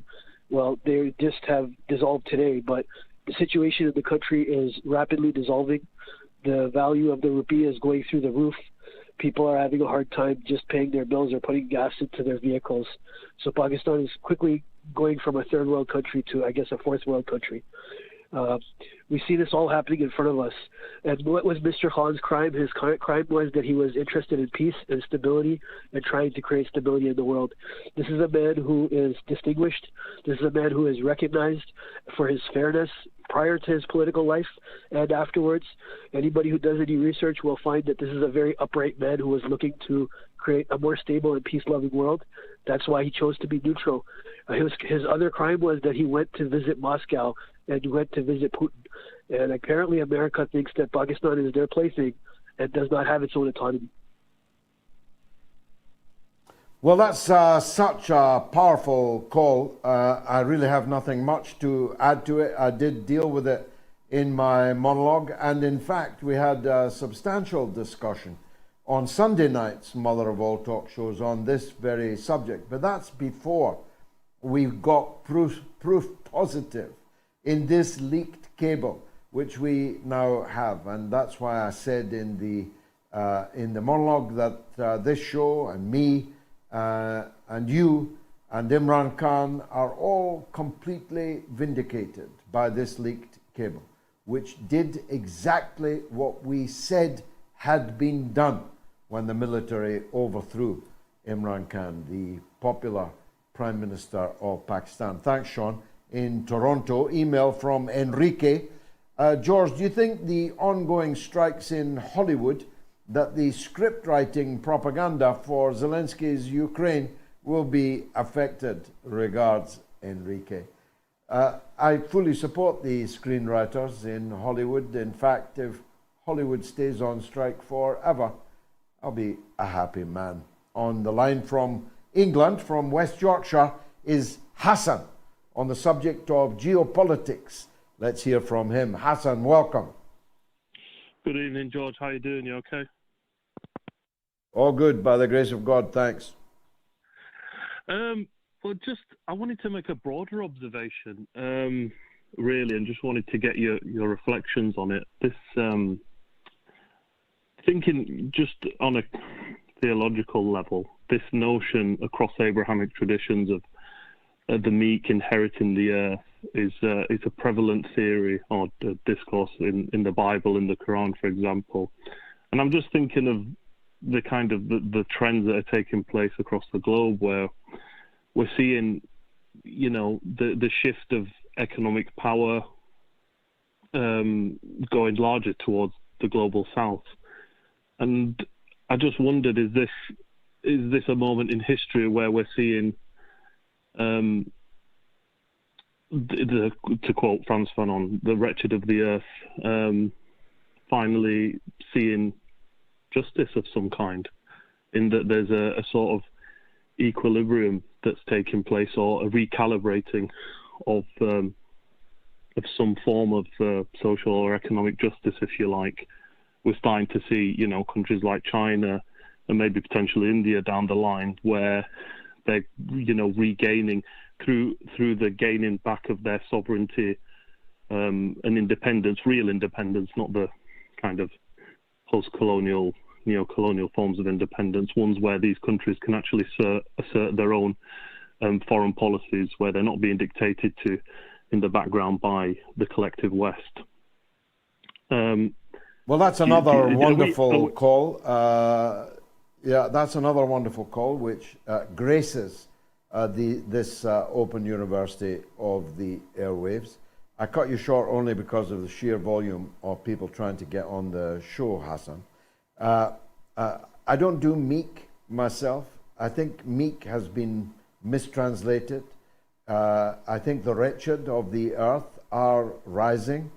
well, they just have dissolved today, but the situation in the country is rapidly dissolving. The value of the rupee is going through the roof. People are having a hard time just paying their bills or putting gas into their vehicles. So Pakistan is quickly going from a third world country to, I guess, a fourth world country. We see this all happening in front of us. And what was Mr. Khan's crime? His crime was that he was interested in peace and stability and trying to create stability in the world. This is a man who is distinguished. This is a man who is recognized for his fairness prior to his political life and afterwards. Anybody who does any research will find that this is a very upright man who was looking to create a more stable and peace-loving world. That's why he chose to be neutral. His other crime was that he went to visit Moscow and went to visit Putin. And apparently America thinks that Pakistan is their plaything and does not have its own autonomy. Well, that's such a powerful call. I really have nothing much to add to it. I did deal with it in my monologue. And in fact, we had a substantial discussion on Sunday night's Mother of All talk shows on this very subject. But that's before we got proof positive in this leaked cable, which we now have. And that's why I said in the monologue that this show and me and you and ImranKhan are all completely vindicated by this leaked cable, which did exactly what we said had been done when the military overthrew ImranKhan, the popular Prime Minister of Pakistan. Thanks, Sean. In Toronto, email from Enrique. George, do you think the ongoing strikes in Hollywood, that the script writing propaganda for Zelensky's Ukraine will be affected? Regards, Enrique. I fully support the screenwriters in Hollywood. In fact, if Hollywood stays on strike forever, I'll be a happy man. On the line from England, from West Yorkshire, is Hassan on the subject of geopolitics. Let's hear from him. Hassan, welcome. Good evening, George. How you doing? You okay? All good, by the grace of God. Thanks. Well, I wanted to make a broader observation, really, and just wanted to get your reflections on it. This, thinking just on a theological level, this notion across Abrahamic traditions of the meek inheriting the earth is a prevalent theory or discourse in the Bible, in the Quran, for example. And I'm just thinking of the kind of the trends that are taking place across the globe, where we're seeing, the shift of economic power going larger towards the global south. And I just wondered, is this a moment in history where we're seeing, to quote Frantz Fanon, the wretched of the earth finally seeing justice of some kind, in that there's a sort of equilibrium that's taking place, or a recalibrating of some form of social or economic justice, if you like. We're starting to see, countries like China and maybe potentially India down the line, where they're, regaining through the gaining back of their sovereignty and independence, real independence, not the kind of post-colonial, neo-colonial forms of independence, ones where these countries can actually assert their own foreign policies, where they're not being dictated to in the background by the collective West. Well, that's another wonderful call. That's another wonderful call, which graces this Open University of the airwaves. I cut you short only because of the sheer volume of people trying to get on the show, Hassan. I don't do meek myself. I think meek has been mistranslated. I think the wretched of the earth are rising,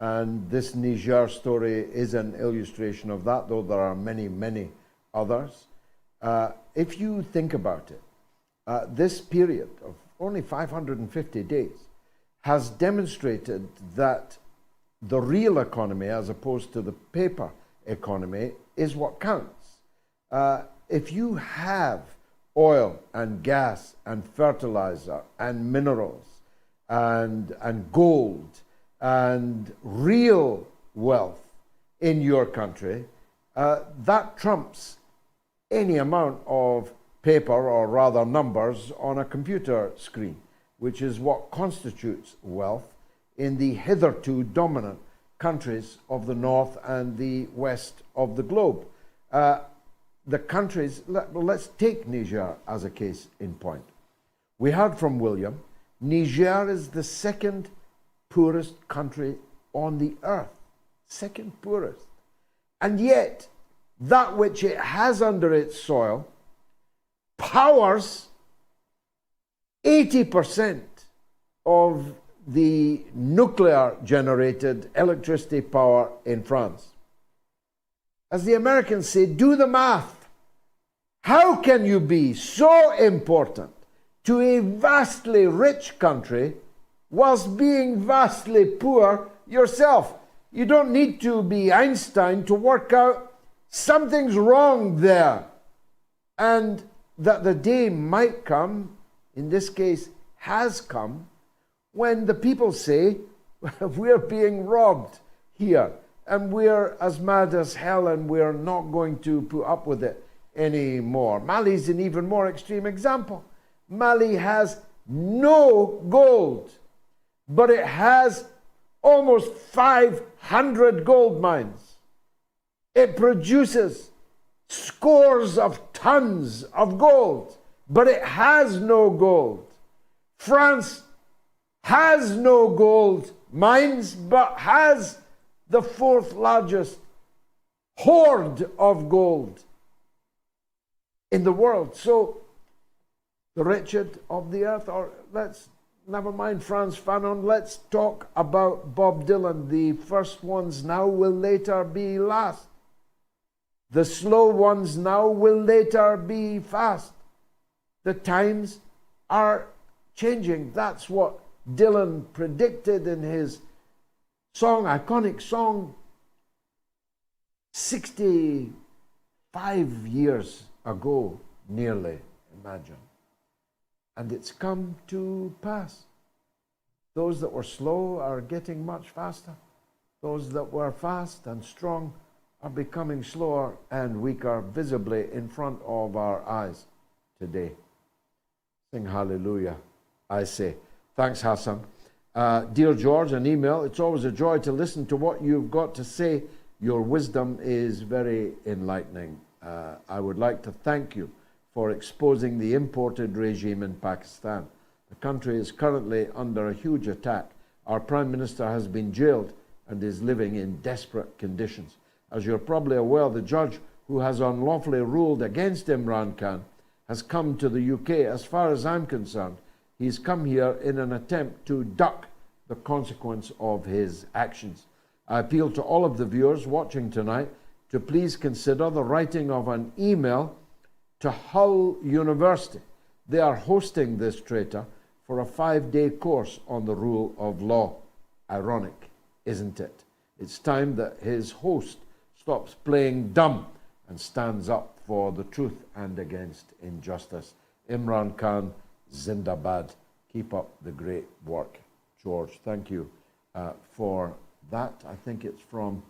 and this Niger story is an illustration of that, though there are many, many others. If you think about it, this period of only 550 days has demonstrated that the real economy, as opposed to the paper economy, is what counts. If you have oil and gas and fertilizer and minerals and gold and real wealth in your country, that trumps any amount of paper, or rather numbers, on a computer screen, which is what constitutes wealth in the hitherto dominant countries of the north and the west of the globe. The countries, let's take Niger as a case in point. We heard from William, Niger is the second poorest country on the earth, second poorest. And yet, that which it has under its soil powers 80% of the nuclear generated electricity power in France. As the Americans say, do the math. How can you be so important to a vastly rich country whilst being vastly poor yourself? You don't need to be Einstein to work out something's wrong there. And that the day might come, in this case has come, when the people say, we're being robbed here and we're as mad as hell and we're not going to put up with it anymore. Mali's an even more extreme example. Mali has no gold, but it has almost 500 gold mines. It produces scores of tons of gold, but it has no gold. France has no gold mines, but has the fourth largest hoard of gold in the world. So the wretched of the earth, or let's never mind Frantz Fanon, let's talk about Bob Dylan. The first ones now will later be last. The slow ones now will later be fast. The times are changing. That's what Dylan predicted in his song, iconic song, 65 years ago, nearly, imagine. And it's come to pass. Those that were slow are getting much faster. Those that were fast and strong are becoming slower and weaker, visibly in front of our eyes today. Sing hallelujah, I say. Thanks, Hassan. Dear George, an email. It's always a joy to listen to what you've got to say. Your wisdom is very enlightening. I would like to thank you for exposing the imported regime in Pakistan. The country is currently under a huge attack. Our Prime Minister has been jailed and is living in desperate conditions. As you're probably aware, the judge who has unlawfully ruled against ImranKhan has come to the UK. As far as I'm concerned, he's come here in an attempt to duck the consequence of his actions. I appeal to all of the viewers watching tonight to please consider the writing of an email to Hull University. They are hosting this traitor for a 5-day course on the rule of law. ironic, isn't it? It's time that his host stops playing dumb and stands up for the truth and against injustice. ImranKhan, Zindabad. Keep up the great work, George. Thank you for that. I think it's from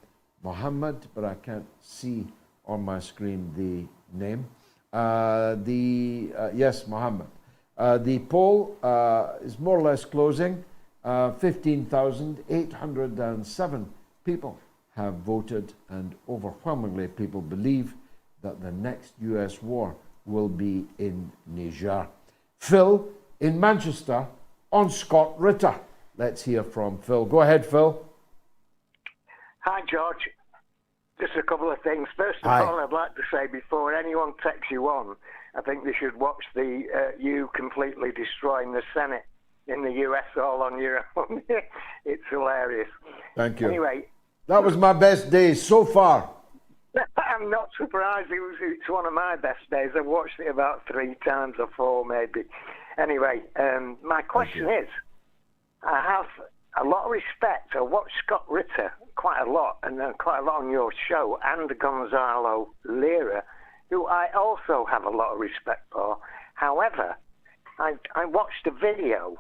Mohammed, but I can't see on my screen the name. Yes, Mohammed. The poll is more or less closing. 15,807 people have voted, and overwhelmingly people believe that the next US war will be in Niger. Phil in Manchester on Scott Ritter. Let's hear from Phil. Go ahead, Phil. Hi, George. Just a couple of things. First of all, I'd like to say before anyone takes you on, I think they should watch you completely destroying the Senate in the US all on your own. It's hilarious. Thank you. Anyway. That was my best day so far. I'm not surprised. It's one of my best days. I've watched it about 3 times or 4 maybe. Anyway, my question is, I have a lot of respect. I watch Scott Ritter quite a lot, and quite a lot on your show, and Gonzalo Lira, who I also have a lot of respect for. However, I watched a video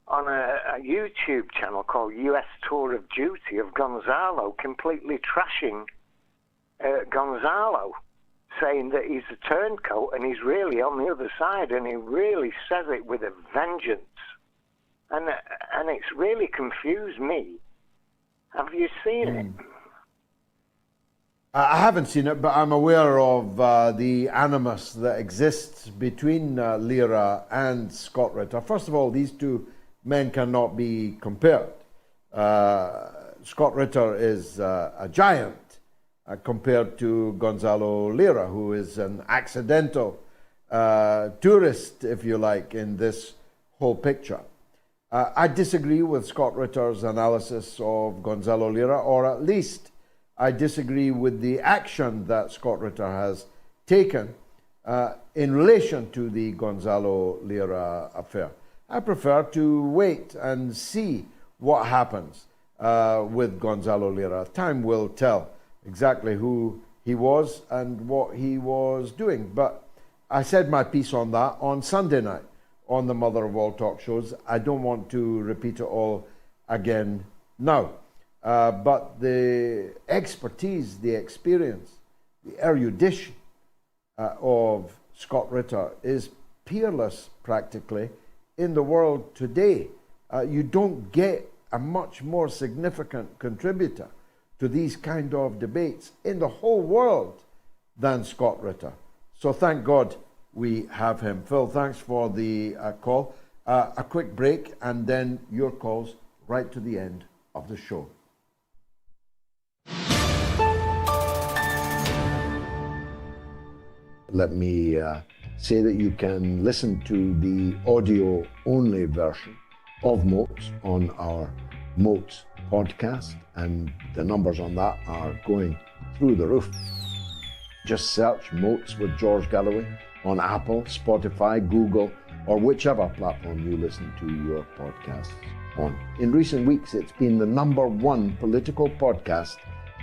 on a YouTube channel called US Tour of Duty of Gonzalo completely trashing Gonzalo, saying that he's a turncoat and he's really on the other side, and he really says it with a vengeance. And it's really confused me. Have you seen it? I haven't seen it, but I'm aware of the animus that exists between Lira and Scott Ritter. First of all, these two men cannot be compared. Scott Ritter is a giant compared to Gonzalo Lira, who is an accidental tourist, if you like, in this whole picture. I disagree with Scott Ritter's analysis of Gonzalo Lira, or at least I disagree with the action that Scott Ritter has taken in relation to the Gonzalo Lira affair. I prefer to wait and see what happens with Gonzalo Lira. Time will tell exactly who he was and what he was doing. But I said my piece on that on Sunday night on the Mother of All Talk Shows. I don't want to repeat it all again now. But the expertise, the experience, the erudition of Scott Ritter is peerless practically in the world today. You don't get a much more significant contributor to these kind of debates in the whole world than Scott Ritter. So thank God we have him. Phil, thanks for the call. A quick break and then your calls right to the end of the show. Let me say that you can listen to the audio-only version of MOATS on our MOATS podcast, and the numbers on that are going through the roof. Just search MOATS with George Galloway on Apple, Spotify, Google, or whichever platform you listen to your podcasts on. In recent weeks, it's been the #1 political podcast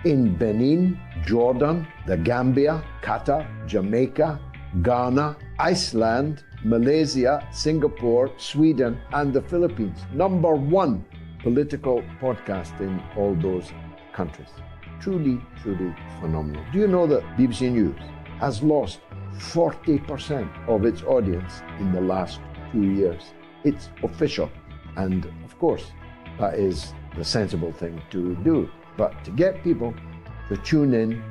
in Benin, Jordan, the Gambia, Qatar, Jamaica, Ghana, Iceland, Malaysia, Singapore, Sweden, and the Philippines. #1 political podcast in all those countries. Truly, truly phenomenal. Do you know that BBC News has lost 40% of its audience in the last 2 years? It's official. And of course, that is the sensible thing to do. But to get people to tune in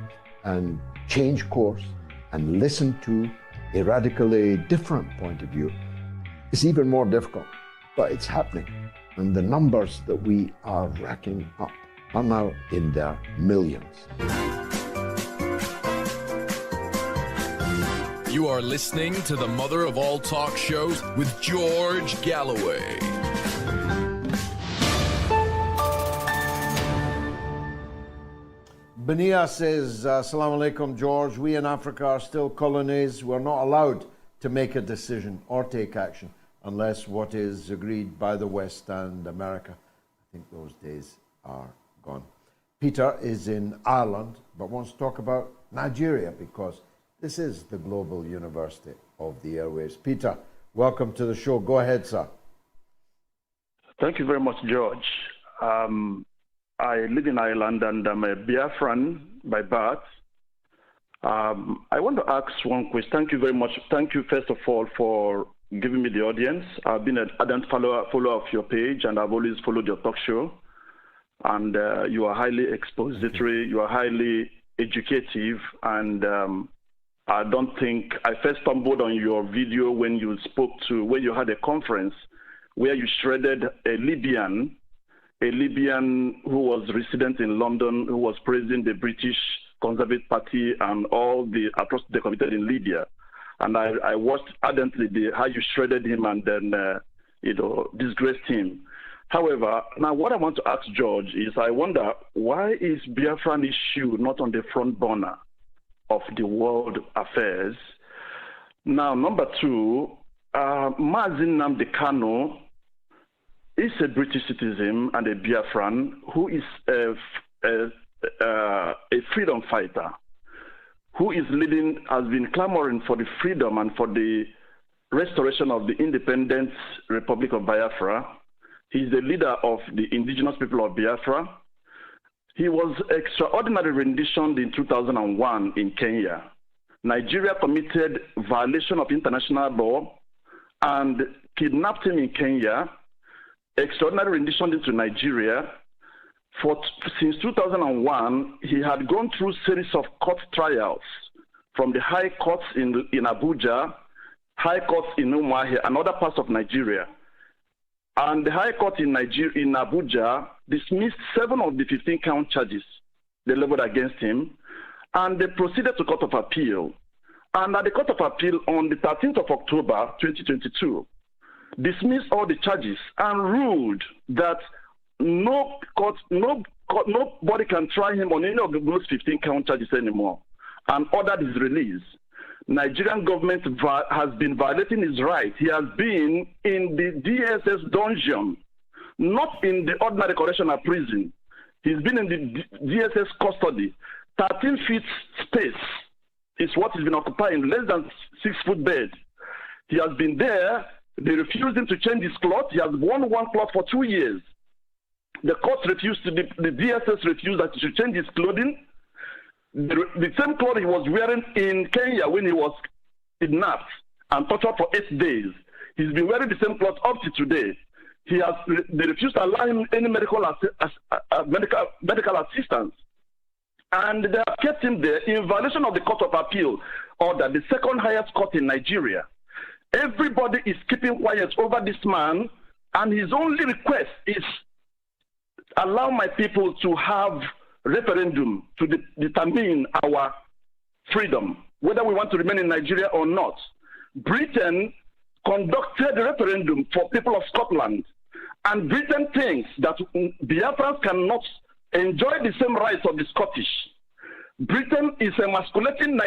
and change course and listen to a radically different point of view is even more difficult. But it's happening. And the numbers that we are racking up are now in their millions. You are listening to the Mother of All Talk Shows with George Galloway. Benia says, Assalamu alaikum, George. We in Africa are still colonies. We're not allowed to make a decision or take action unless what is agreed by the West and America. I think those days are gone. Peter is in Ireland, but wants to talk about Nigeria because this is the global university of the airwaves. Peter, welcome to the show. Go ahead, sir. Thank you very much, George. I live in Ireland and I'm a Biafran by birth. I want to ask one question. Thank you very much. Thank you, first of all, for giving me the audience. I've been an ardent follower of your page and I've always followed your talk show. And you are highly expository, you are highly educative, and I don't think I first stumbled on your video when you had a conference where you shredded a Libyan who was resident in London, who was praising the British Conservative Party and all the atrocities they committed in Libya. And I watched ardently how you shredded him and then disgraced him. However, now what I want to ask George is, I wonder, why is Biafran issue not on the front burner of the world affairs? Now, number two, Mazin Nnamdi Kanu is a British citizen and a Biafran who is a freedom fighter, who has been clamoring for the freedom and for the restoration of the independent Republic of Biafra. He's the leader of the indigenous people of Biafra. He was extraordinarily renditioned in 2001 in Kenya. Nigeria committed violation of international law and kidnapped him in Kenya, extraordinarily renditioned into Nigeria. Since 2001, he had gone through a series of court trials from the high courts in Abuja, high courts in Umuahia, and other parts of Nigeria. And the High Court in Abuja dismissed 7 of the 15 count charges they leveled against him, and they proceeded to Court of Appeal. And at the Court of Appeal on the 13th of October 2022, dismissed all the charges and ruled that nobody can try him on any of those 15 count charges anymore, and ordered his release. Nigerian government has been violating his right. He has been in the DSS dungeon, not in the ordinary correctional prison. He's been in the DSS custody. 13 feet space is what he's been occupying, less than 6-foot bed. He has been there. They refused him to change his cloth. He has worn one cloth for 2 years. The court refused the DSS refused that he should change his clothing. The same clothes he was wearing in Kenya when he was kidnapped and tortured for 8 days. He's been wearing the same clothes up to today. They refused to allow him any medical assistance. And they have kept him there in violation of the Court of Appeal order, the second highest court in Nigeria. Everybody is keeping quiet over this man, and his only request is allow my people to have referendum to determine our freedom, whether we want to remain in Nigeria or not. Britain conducted a referendum for people of Scotland, and Britain thinks that Biafrans cannot enjoy the same rights of the Scottish. Britain is emasculating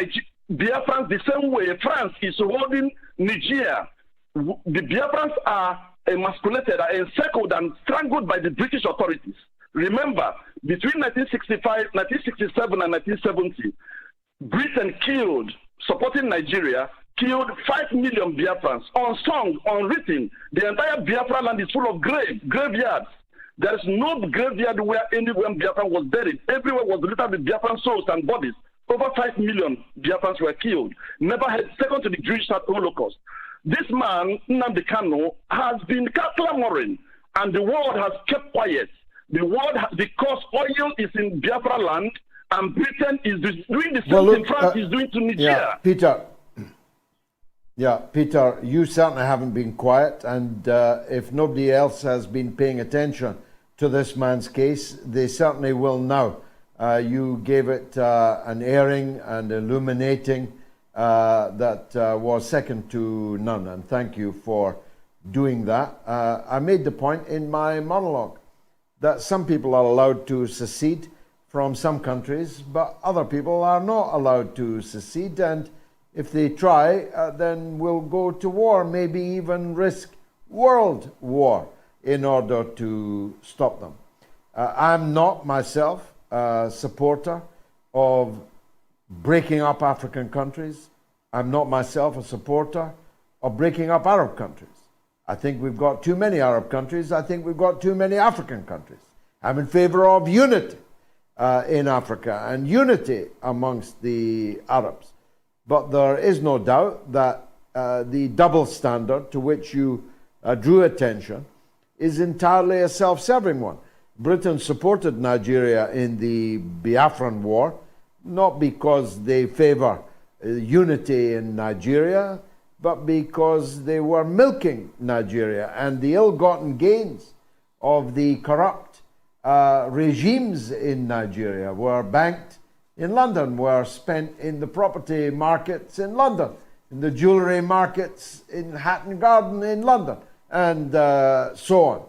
Biafrans the same way France is holding Niger. The Biafrans are emasculated, are encircled and strangled by the British authorities. Remember, between 1967 and 1970, Britain killed, supporting Nigeria, killed 5 million Biafrans, unsung, unwritten. The entire Biafra land is full of graveyards. There is no graveyard where anyone Biafran was buried. Everywhere was littered with Biafran souls and bodies. Over 5 million Biafrans were killed. Never had second to the Jewish Holocaust. This man, Nnamdi Kanu, has been clamoring, and the world has kept quiet. The world, because oil is in Biafra land, and Britain is doing the same thing France is doing to Nigeria. Peter, you certainly haven't been quiet, and if nobody else has been paying attention to this man's case, they certainly will now. You gave it an airing and illuminating that was second to none, and thank you for doing that. I made the point in my monologue that some people are allowed to secede from some countries, but other people are not allowed to secede, and if they try, then we'll go to war, maybe even risk world war. in order to stop them. I'm not myself a supporter of breaking up African countries. I'm not myself a supporter of breaking up Arab countries. I think we've got too many Arab countries. I think we've got too many African countries. I'm in favor of unity in Africa and unity amongst the Arabs. But there is no doubt that the double standard to which you drew attention is entirely a self-serving one. Britain supported Nigeria in the Biafran War, not because they favor unity in Nigeria, but because they were milking Nigeria, and the ill-gotten gains of the corrupt regimes in Nigeria were banked in London, were spent in the property markets in London, in the jewellery markets in Hatton Garden in London, and so on.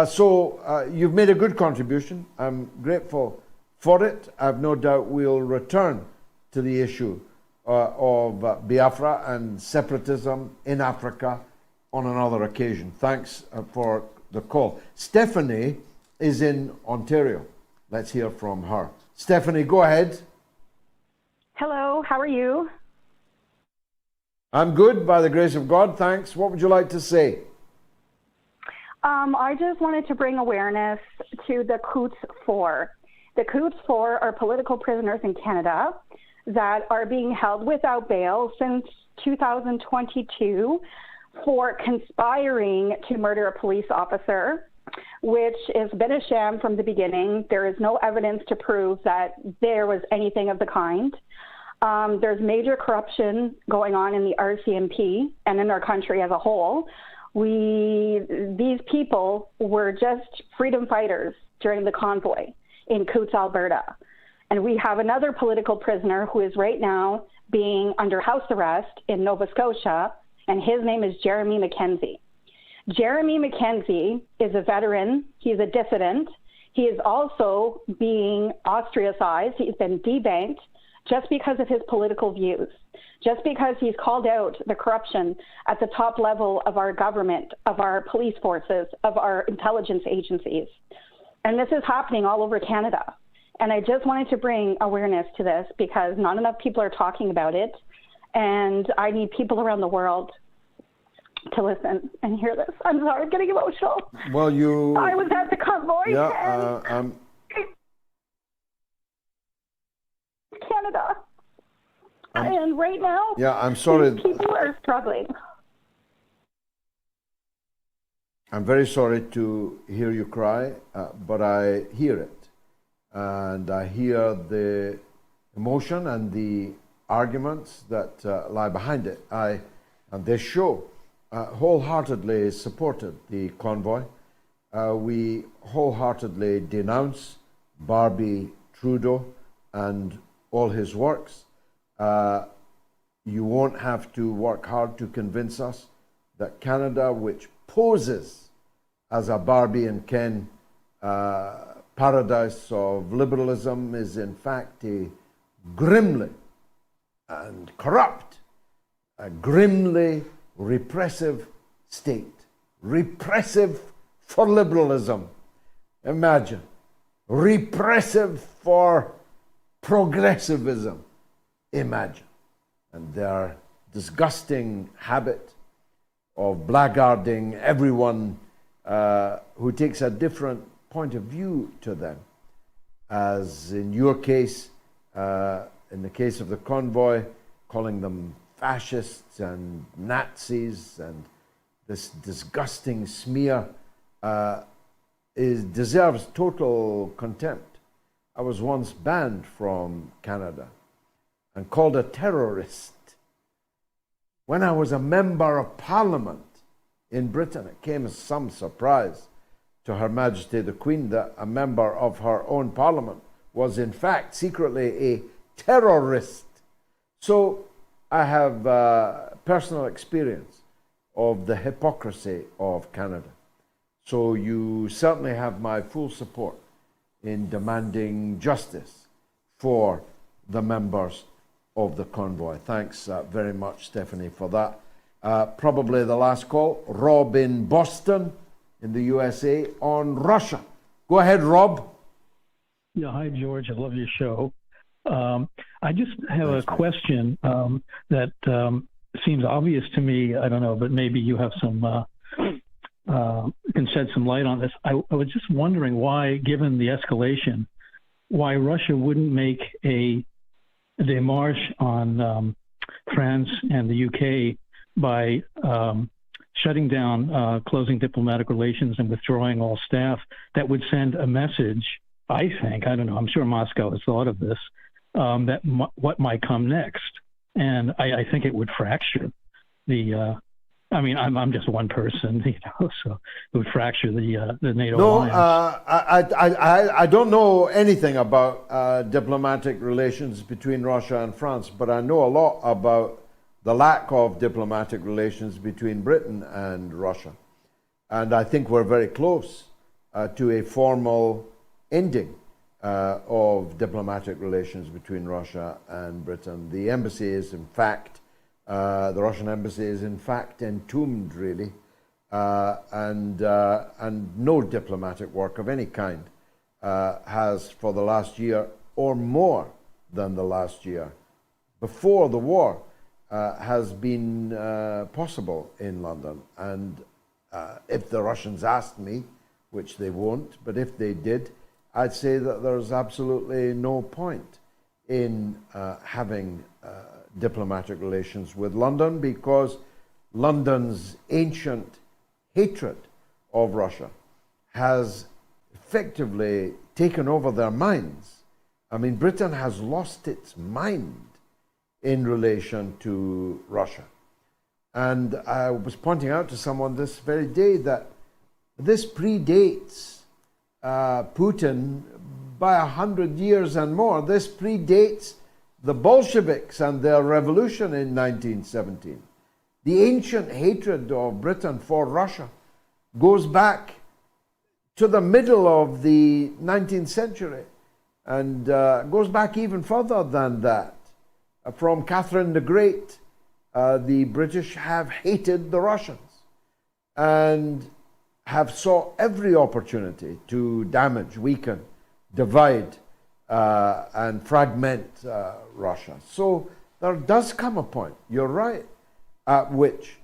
So you've made a good contribution. I'm grateful for it. I've no doubt we'll return to the issue of Biafra and separatism in Africa on another occasion. Thanks for the call. Stephanie is in Ontario. Let's hear from her. Stephanie, go ahead. Hello, how are you? I'm good, by the grace of God, thanks. What would you like to say? I just wanted to bring awareness to the Quds 4. The Quds 4 are political prisoners in Canada that are being held without bail since 2022 for conspiring to murder a police officer, which has been a sham from the beginning. There is no evidence to prove that there was anything of the kind. There's major corruption going on in the RCMP and in our country as a whole. These people were just freedom fighters during the convoy in Coutts, Alberta. And we have another political prisoner who is right now being under house arrest in Nova Scotia, and his name is Jeremy McKenzie. Jeremy McKenzie is a veteran. He's a dissident. He is also being ostracized. He's been debanked just because of his political views, just because he's called out the corruption at the top level of our government, of our police forces, of our intelligence agencies. And this is happening all over Canada. And I just wanted to bring awareness to this because not enough people are talking about it. And I need people around the world to listen and hear this. I'm sorry, I'm getting emotional. Well, I was at the convoy and Canada. And right now, I'm sorry. these people are struggling. I'm very sorry to hear you cry, but I hear it. And I hear the emotion and the arguments that lie behind it. And this show wholeheartedly supported the convoy. We wholeheartedly denounce Barbie Trudeau and all his works. You won't have to work hard to convince us that Canada, which poses as a Barbie and Ken paradise of liberalism, is in fact a grimly and corrupt, a grimly repressive state. Repressive for liberalism. Imagine. Repressive for progressivism. Imagine. And their disgusting habit of blackguarding everyone who takes a different point of view to them. As in your case, in the case of the convoy, calling them fascists and Nazis, and this disgusting smear deserves total contempt. I was once banned from Canada and called a terrorist. When I was a member of Parliament in Britain, it came as some surprise to Her Majesty the Queen that a member of her own Parliament was in fact secretly a terrorist. So I have personal experience of the hypocrisy of Canada. So you certainly have my full support in demanding justice for the members of the convoy. Thanks very much, Stephanie, for that. Probably the last call. Rob in Boston. in the USA on Russia. Go ahead, Rob. Yeah, hi, George. I love your show. I just have a question that seems obvious to me. I don't know, but maybe you have some can shed some light on this. I was just wondering why, given the escalation, why Russia wouldn't make a démarche on France and the UK by shutting down, closing diplomatic relations and withdrawing all staff. That would send a message, I think, I don't know, I'm sure Moscow has thought of this, that what might come next. And I think it would fracture the, I mean, I'm just one person, you know, so it would fracture the NATO alliance. I don't know anything about diplomatic relations between Russia and France, but I know a lot about the lack of diplomatic relations between Britain and Russia. And I think we're very close to a formal ending of diplomatic relations between Russia and Britain. The embassy is, in fact, the Russian embassy is, in fact, entombed, really, and no diplomatic work of any kind has, for the last year or more than the last year, before the war, has been possible in London. And if the Russians asked me, which they won't, but if they did, I'd say that there's absolutely no point in having diplomatic relations with London, because London's ancient hatred of Russia has effectively taken over their minds. I mean, Britain has lost its mind in relation to Russia. And I was pointing out to someone this very day that this predates Putin by 100 years and more. This predates the Bolsheviks and their revolution in 1917. The ancient hatred of Britain for Russia goes back to the middle of the 19th century and goes back even further than that. From Catherine the Great, the British have hated the Russians and have sought every opportunity to damage, weaken, divide, and fragment Russia. So there does come a point, you're right, at which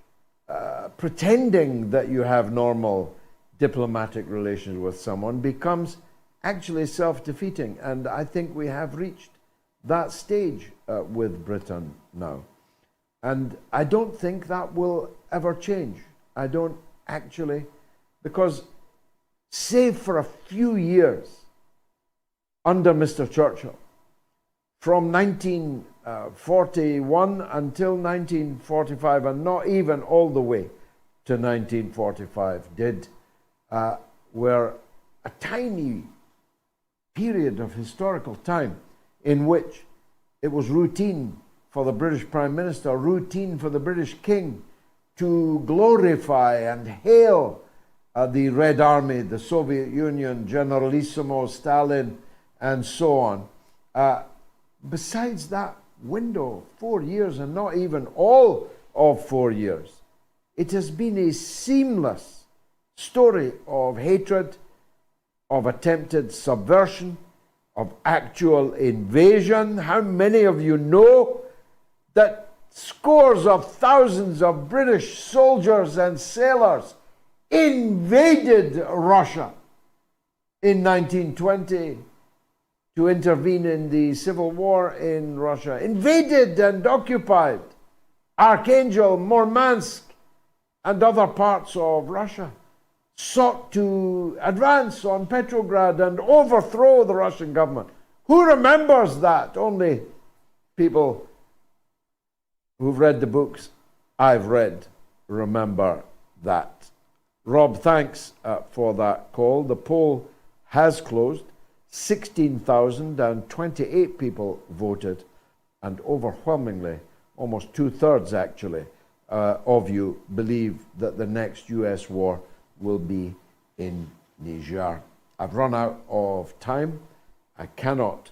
pretending that you have normal diplomatic relations with someone becomes actually self-defeating. And I think we have reached that stage with Britain now. And I don't think that will ever change. I don't actually, because save for a few years under Mr. Churchill, from 1941 until 1945, and not even all the way to 1945, were a tiny period of historical time in which it was routine for the British Prime Minister, routine for the British King to glorify and hail the Red Army, the Soviet Union, Generalissimo Stalin, and so on. Besides that window, 4 years, and not even all of 4 years, it has been a seamless story of hatred, of attempted subversion, of actual invasion. How many of you know that scores of thousands of British soldiers and sailors invaded Russia in 1920 to intervene in the civil war in Russia? Invaded and occupied Archangel, Murmansk, and other parts of Russia. Sought to advance on Petrograd and overthrow the Russian government. Who remembers that? Only people who've read the books I've read remember that. Rob, thanks for that call. The poll has closed. 16,028 people voted, and overwhelmingly, almost 2/3 actually, of you believe that the next US war will be in Niger. I've run out of time. I cannot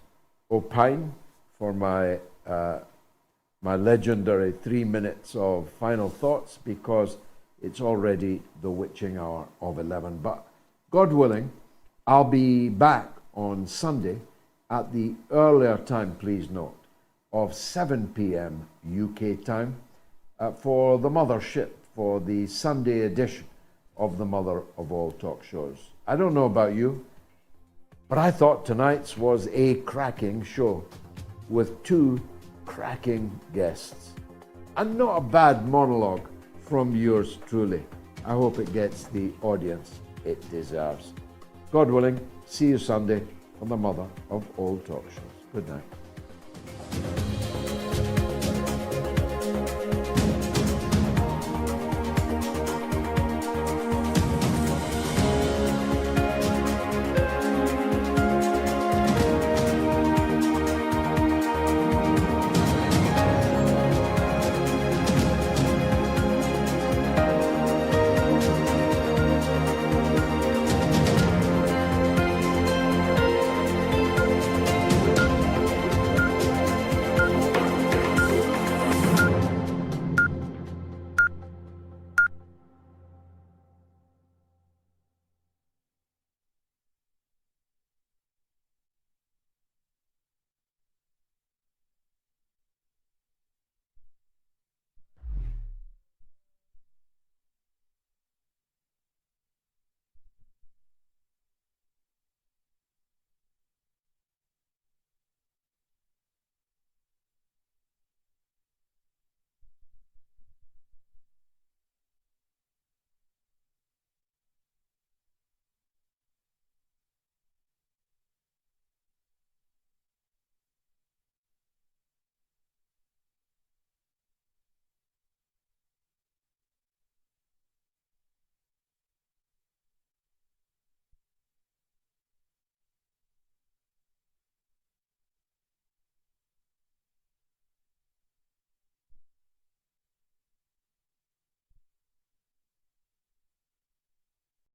opine for my my legendary 3 minutes of final thoughts, because It's already the witching hour of 11. But God willing, I'll be back on Sunday at the earlier time, please note, of 7 p.m. UK time for the mothership, for the Sunday edition of the mother of all talk shows. I don't know about you, but I thought tonight's was a cracking show with two cracking guests. And not a bad monologue from yours truly. I hope it gets the audience it deserves. God willing, see you Sunday on the mother of all talk shows. Good night.